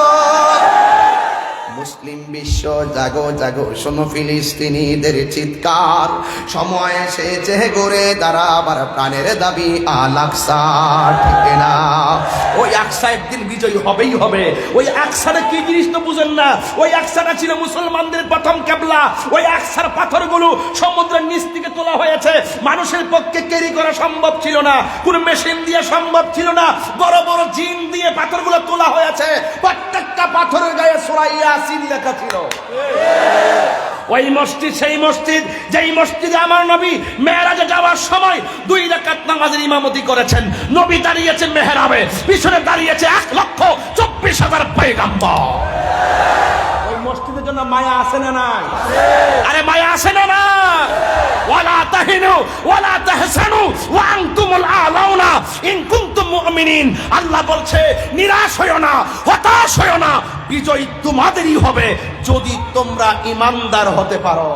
মুসলিম বিশ্ব জাগো জাগো, শোনো ফিলিস্তিনিদের চিৎকার, সময় এসেছে গড়ে দাঁড়াবার প্রাণের দাবি আল আকসা। ঠিক না? ওই আকসা একদিন বিজয়ী হবেই হবে। ওই আকসাটা কি জিনিস তো বুঝেন না। ওই আকসাটা ছিল মুসলমানদের প্রথম কেবলা। ওই আকসার পাথরগুলো সমুদ্রের নিচ থেকে তোলা হয়েছে। মানুষের পক্ষে ক্যারি করা সম্ভব ছিল না, কোনো মেশিন দিয়ে সম্ভব ছিল না। বড় বড় জিন দিয়ে পাথরগুলো তোলা হয়েছে। প্রত্যেকটা পাথরের গায়ে সূরা ইয়াসিন লেখা ছিল। ওই মসজিদ সেই মসজিদ যেই মসজিদে আমার নবী মেরাজে যাওয়ার সময় 2 রাকাত নামাজের ইমামতি করেছেন। নবী দাঁড়িয়েছেন মেহরাবে, পিছনে দাঁড়িয়েছে 1,24,000 পয়গম্বর। ওই মসজিদের জন্য মায়া আছে না নাই? আরে মায়া আছে না না? ওয়ালা তাহিনু ওয়ালা তাহসানু ওয়া আনতুমুল আলাউনা ইন কুনতুম মুমিনিন। আল্লাহ বলছে নিরাশ হয়ো না, হতাশ হয়ো না, বিজয় তোমাদেরই হবে যদি তোমরা ইমানদার হতে পারো।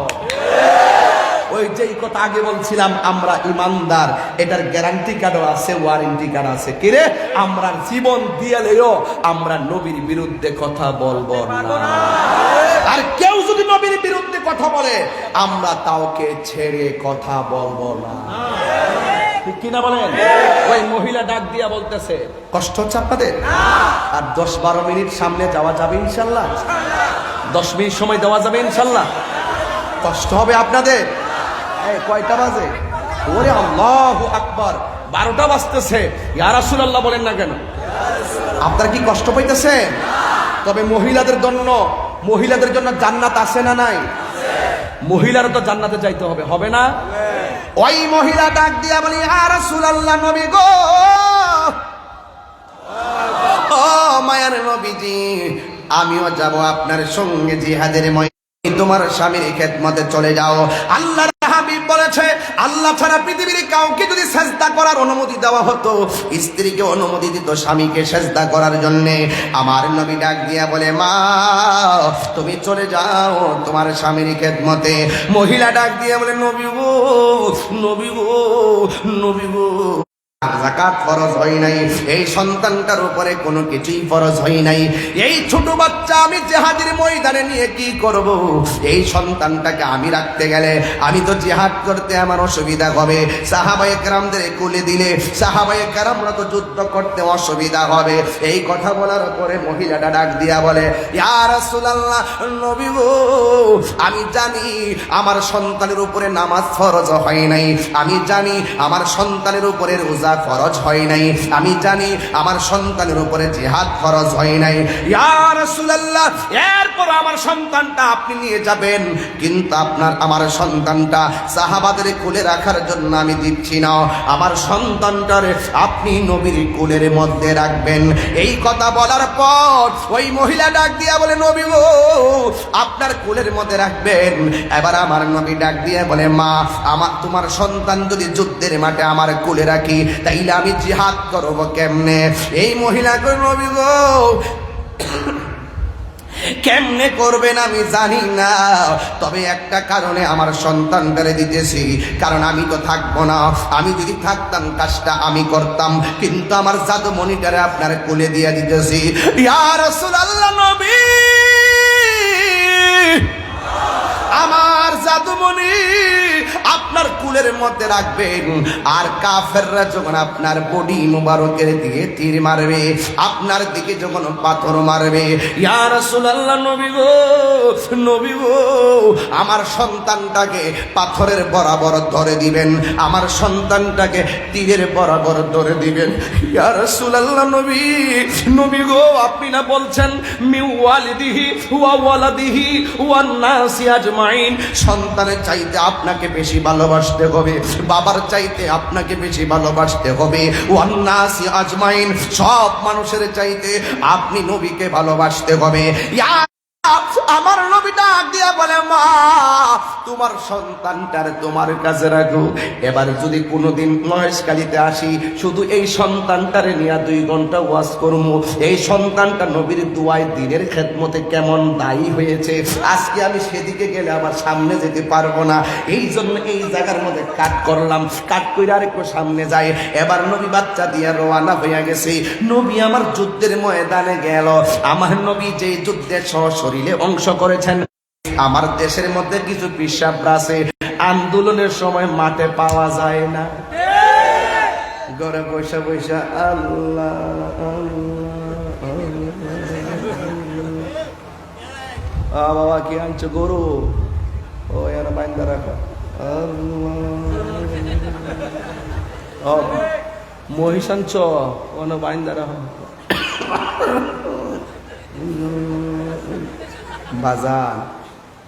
ওই যেই কথা আগে বলছিলাম, আমরা ইমানদার, এটার গ্যারান্টি কার্ডও আছে, ওয়ারেন্টি কার্ড আছে। কিরে, আমরা জীবন দিয়েলেও আমরা নবীর বিরুদ্ধে কথা বলবো না। আর কেউ যদি নবীর বিরুদ্ধে কথা বলে, আমরা তাওকে ছেড়ে কথা বলবো না। ঠিক কিনা বলেন? ওই মহিলা ডাক দিয়া বলতেছে, কষ্ট হচ্ছে আপনাদের? আর 10-12 মিনিট সামনে যাওয়া যাবে ইনশাল্লাহ? 10 মিনিট সময় দেওয়া যাবে ইনশাল্লাহ? কষ্ট হবে আপনাদের? কয়টা বাজে? ওরে আল্লাহু আকবার, 12টা বাজতেছে। ইয়া রাসূলুল্লাহ বলেন না কেন? আপনারা কি কষ্ট পাইতেছেন? তবে মহিলাদের জন্য জান্নাত আছে না নাই? মহিলারা তো জান্নাতে যাইতে হবে, হবে না? ওই মহিলা ডাক দিয়া বলি, ইয়া রাসূলুল্লাহ, নবী গো, ও মায়ার নবীজি, আমিও যাব আপনার সঙ্গে জিহাদের ময়দানে। তোমার স্বামীর খেদমতে চলে যাও। আল্লাহর হাবিব বলেছে, আল্লাহ ছাড়া পৃথিবীর কাউকে যদি সেজদা করার অনুমতি দেওয়া হতো, স্ত্রীকে অনুমতি দিত স্বামীকে সেজদা করার জন্য। আমার নবী ডাক দিয়া বলে, মা তুমি চলে যাও তোমার স্বামীর খেদমতে। মহিলা ডাক দিয়া বলে, নবী গো, নবী গো, নবী গো, যাকাত ফরজ হয় নাই, এই সন্তানটার উপরে কোনো কিছুই ফরজ হয় নাই। এই ছোট বাচ্চা আমি জিহাদের ময়দানে নিয়ে কি করব? এই সন্তানটাকে আমি রাখতে গেলে আমি তো জিহাদ করতে আমার অসুবিধা হবে। সাহাবায়ে কেরামদের কোলে দিলে সাহাবায়ে কেরামরা তো যুদ্ধ করতে অসুবিধা হবে। এই কথা বলার পরে মহিলাটা ডাক দিয়া বলে, ইয়া রাসূলুল্লাহ, নবী গো, আমি জানি আমার সন্তানের উপরে নামাজ ফরজ হয় নাই, আমি জানি আমার সন্তানের উপরে রোজা ফরজ হয় নাই, আমি জানি আমার সন্তানের উপরে জিহাদ ফরজ হয় নাই। ইয়া রাসূলুল্লাহ, এরপর আমার সন্তানটা আপনি নিয়ে যাবেন, কিন্তু আমার সন্তানটা সাহাবাদের কোলে রাখার জন্য আমি দিচ্ছি না। আমার সন্তানটারে আপনি নবীর কোলের মধ্যে রাখবেন। এই কথা বলার পর ওই মহিলা ডাক দিয়া বলে, নবী গো, আপনার কোলের মধ্যে রাখবেন। এবার আমার নবী ডাক দিয়ে বলে, মা, তোমার সন্তান যদি যুদ্ধের মাঠে আমার কোলে রাখি, তাইলে আমি জিহাদ করব কেমনে? এই মহিলা কই, নবী গো, কেমনে করবেন আমি জানি না, তবে একটা কারণে আমার সন্তানটারে দিতেছি, কারণ আমি তো থাকবো না। আমি যদি থাকতাম কাজটা আমি করতাম, কিন্তু আমার জাদুমণিটারে আপনার কোলে দিয়ে দিতেছি। ইয়া রাসূলুল্লাহ, নবী, আমার জাদুমণি আপনার কুলের মধ্যে রাখবেন। আর কাফেররা যখন আপনার বডি মুবারকের দিকে তীর মারবে, আপনার দিকে যখন পাথর মারবে, ইয়া রাসূলুল্লাহ, নবী গো, নবী গো, আমার সন্তানটাকে পাথরের বরাবর ধরে দিবেন, আমার সন্তানটাকে তীরের বরাবর ধরে দিবেন। ইয়া রাসূলুল্লাহ, নবী, নবী গো, আপনি না বলছেন মিওয়ালিদিহি ওয়া ওয়ালাদিহি ওয়ান নাসি আজমাইন, সন্তানের চাইতে আপনাকে বেশি ভালোবাসতে ভালোবাসতে হবে, বাবার চাইতে আপনাকে বেশি ভালোবাসতে হবে। ওয়ান্নাসি আজমাইন, সব মানুষের চাইতে আপনি নবীকে ভালোবাসতে হবে। আমার নবী ডাক দিয়া বলে, মা তোমার সন্তানটার তোমার কাছে রাখো। এবার যদি কোনোদিন মহেশখালীতে আসি, শুধু এই সন্তানটারে নিয়ে 2 ঘন্টা ওয়াজ করবো। এই সন্তানটা নবীর দুয়ায় দিনের খেদমতে কেমন দায়ী হয়েছে, আজকে আমি সেদিকে গেলে আবার সামনে যেতে পারবো না। এই জন্য এই জায়গার মধ্যে কাট করলাম, কাট করে আরেকটু সামনে যায়। এবার নবী বাচ্চা দিয়ে রওনা হয়ে গেছে। নবী আমার যুদ্ধের ময়দানে গেল। আমার নবী যে যুদ্ধে সশরীরে অংশ করেছেন, আমার দেশের মধ্যে কিছু পিসাব আছে আন্দোলনের সময় মাঠে পাওয়া যায় না, ঘরে বৈশা বৈশা আল্লাহ বাবা কি আনছো গরু, ও এর বাইন্দা রাখো, মহিষ আনছ ওনো বাইন্দা রাখো। বাজার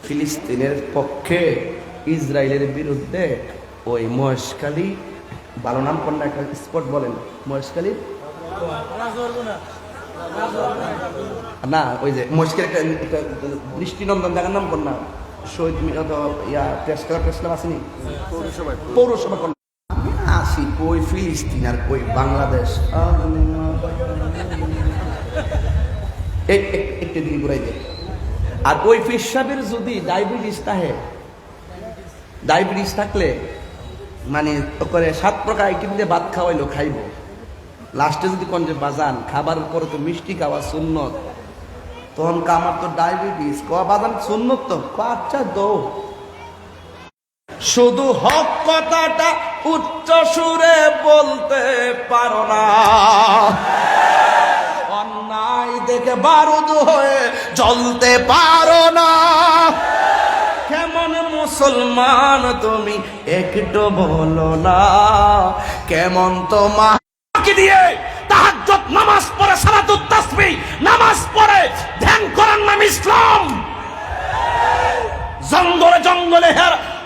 ফিলিস্তিনের পক্ষে ইসরায়েলের বিরুদ্ধে ওই মহেশখালী, ভালো নাম কন্যা একটা স্পট বলেন মহেশখালীর না, ওই যে মহেশখালী একটা দৃষ্টিনন্দন জায়গার নাম কন্যা, শহীদ প্রেস ক্লাব আসেনি, পৌরসভা কন্যা। আসি কই ফিলিস্তিন আর কই বাংলাদেশ, একটু দিকে ঘুরাই দেয়। আর ওই পেশাবের যদি ডায়াবেটিস থাকলে মানে করে 7 প্রকার আইটেম দিয়ে ভাত খাওয়াইলো খাইব, লাস্টে যদি কোন যে বাজান খাবার পরে তো মিষ্টি খাওয়া সুন্নত, তখন আমার তো ডায়াবেটিস বাজান সুন্নত তো আচ্ছা দো। শুধু হক কথাটা উচ্চ সুরে বলতে পারো না, অন্যায় দেখে বারুদ হয়ে জ্বলতে পারো না। কেমন মুসলমান তুমি একটু বলো না, কেমন তোমাকে দিয়ে তাহাজ্জুদ নামাজ পড়ে, সালাতুত তাসবিহ নামাজ পড়ে ধ্যান করার নাম ইসলাম। জঙ্গলে জঙ্গলে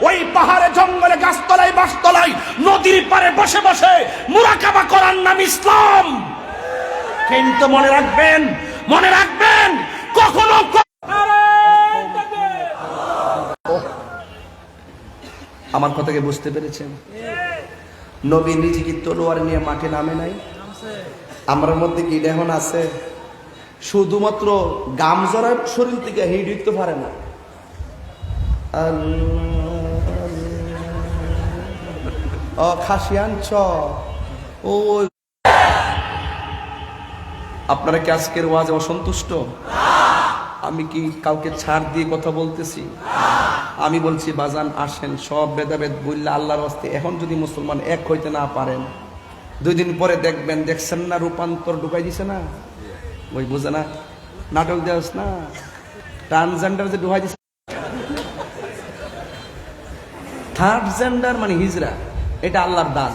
ওই পাহাড়ে জঙ্গলে গাছতলায় বাসতলায় নদীর পারে বসে বসে মুরাকাবা করার নাম ইসলাম। কিন্তু মনে রাখবেন কখনো আমার কথাকে বুঝতে পেরেছেন? নবী নিজে কি তলোয়ার নিয়ে মাঠে নামে নাই? আমার মধ্যে কি এখন আছে? শুধুমাত্র গামজরার শরীর থেকে হিট উঠতে পারে না। খাসি আনছ ও, আপনারা কি আজকের ওয়াজে অসন্তুষ্ট? আমি কি কাউকে ছাড় দিয়ে কথা বলতেছি? আমি বলছি বাজান আসেন, সব ভেদাভেদ বললে আল্লাহর হস্তে। এখন যদি মুসলমান এক হইতে না পারেন, 2 দিন পরে দেখছেন না রূপান্তর ঢুকাই দিছে না, ওই বুঝে না নাটক দেওয়াস না, ট্রান্সজেন্ডার যে ঢুকাই দিছে। 3rd জেন্ডার মানে হিজরা, এটা আল্লাহর দান,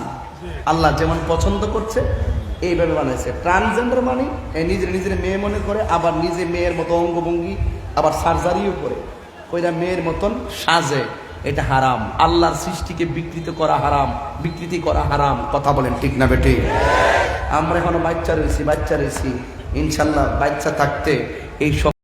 আল্লাহ যেমন পছন্দ করছে এইভাবে বানাইছে। ট্রান্সজেন্ডার মানে নিজের মেয়ে মনে করে, আবার নিজে মেয়ের মতো অঙ্গভঙ্গি, আবার সার্জারিও করে, ওইটা মেয়ের মতন সাজে, এটা হারাম। আল্লাহর সৃষ্টিকে বিকৃতি করা হারাম। কথা বলেন ঠিক না বেটি? আমরা এখনো বাচ্চা রয়েছি, ইনশাল্লাহ বাচ্চা থাকতে এই সব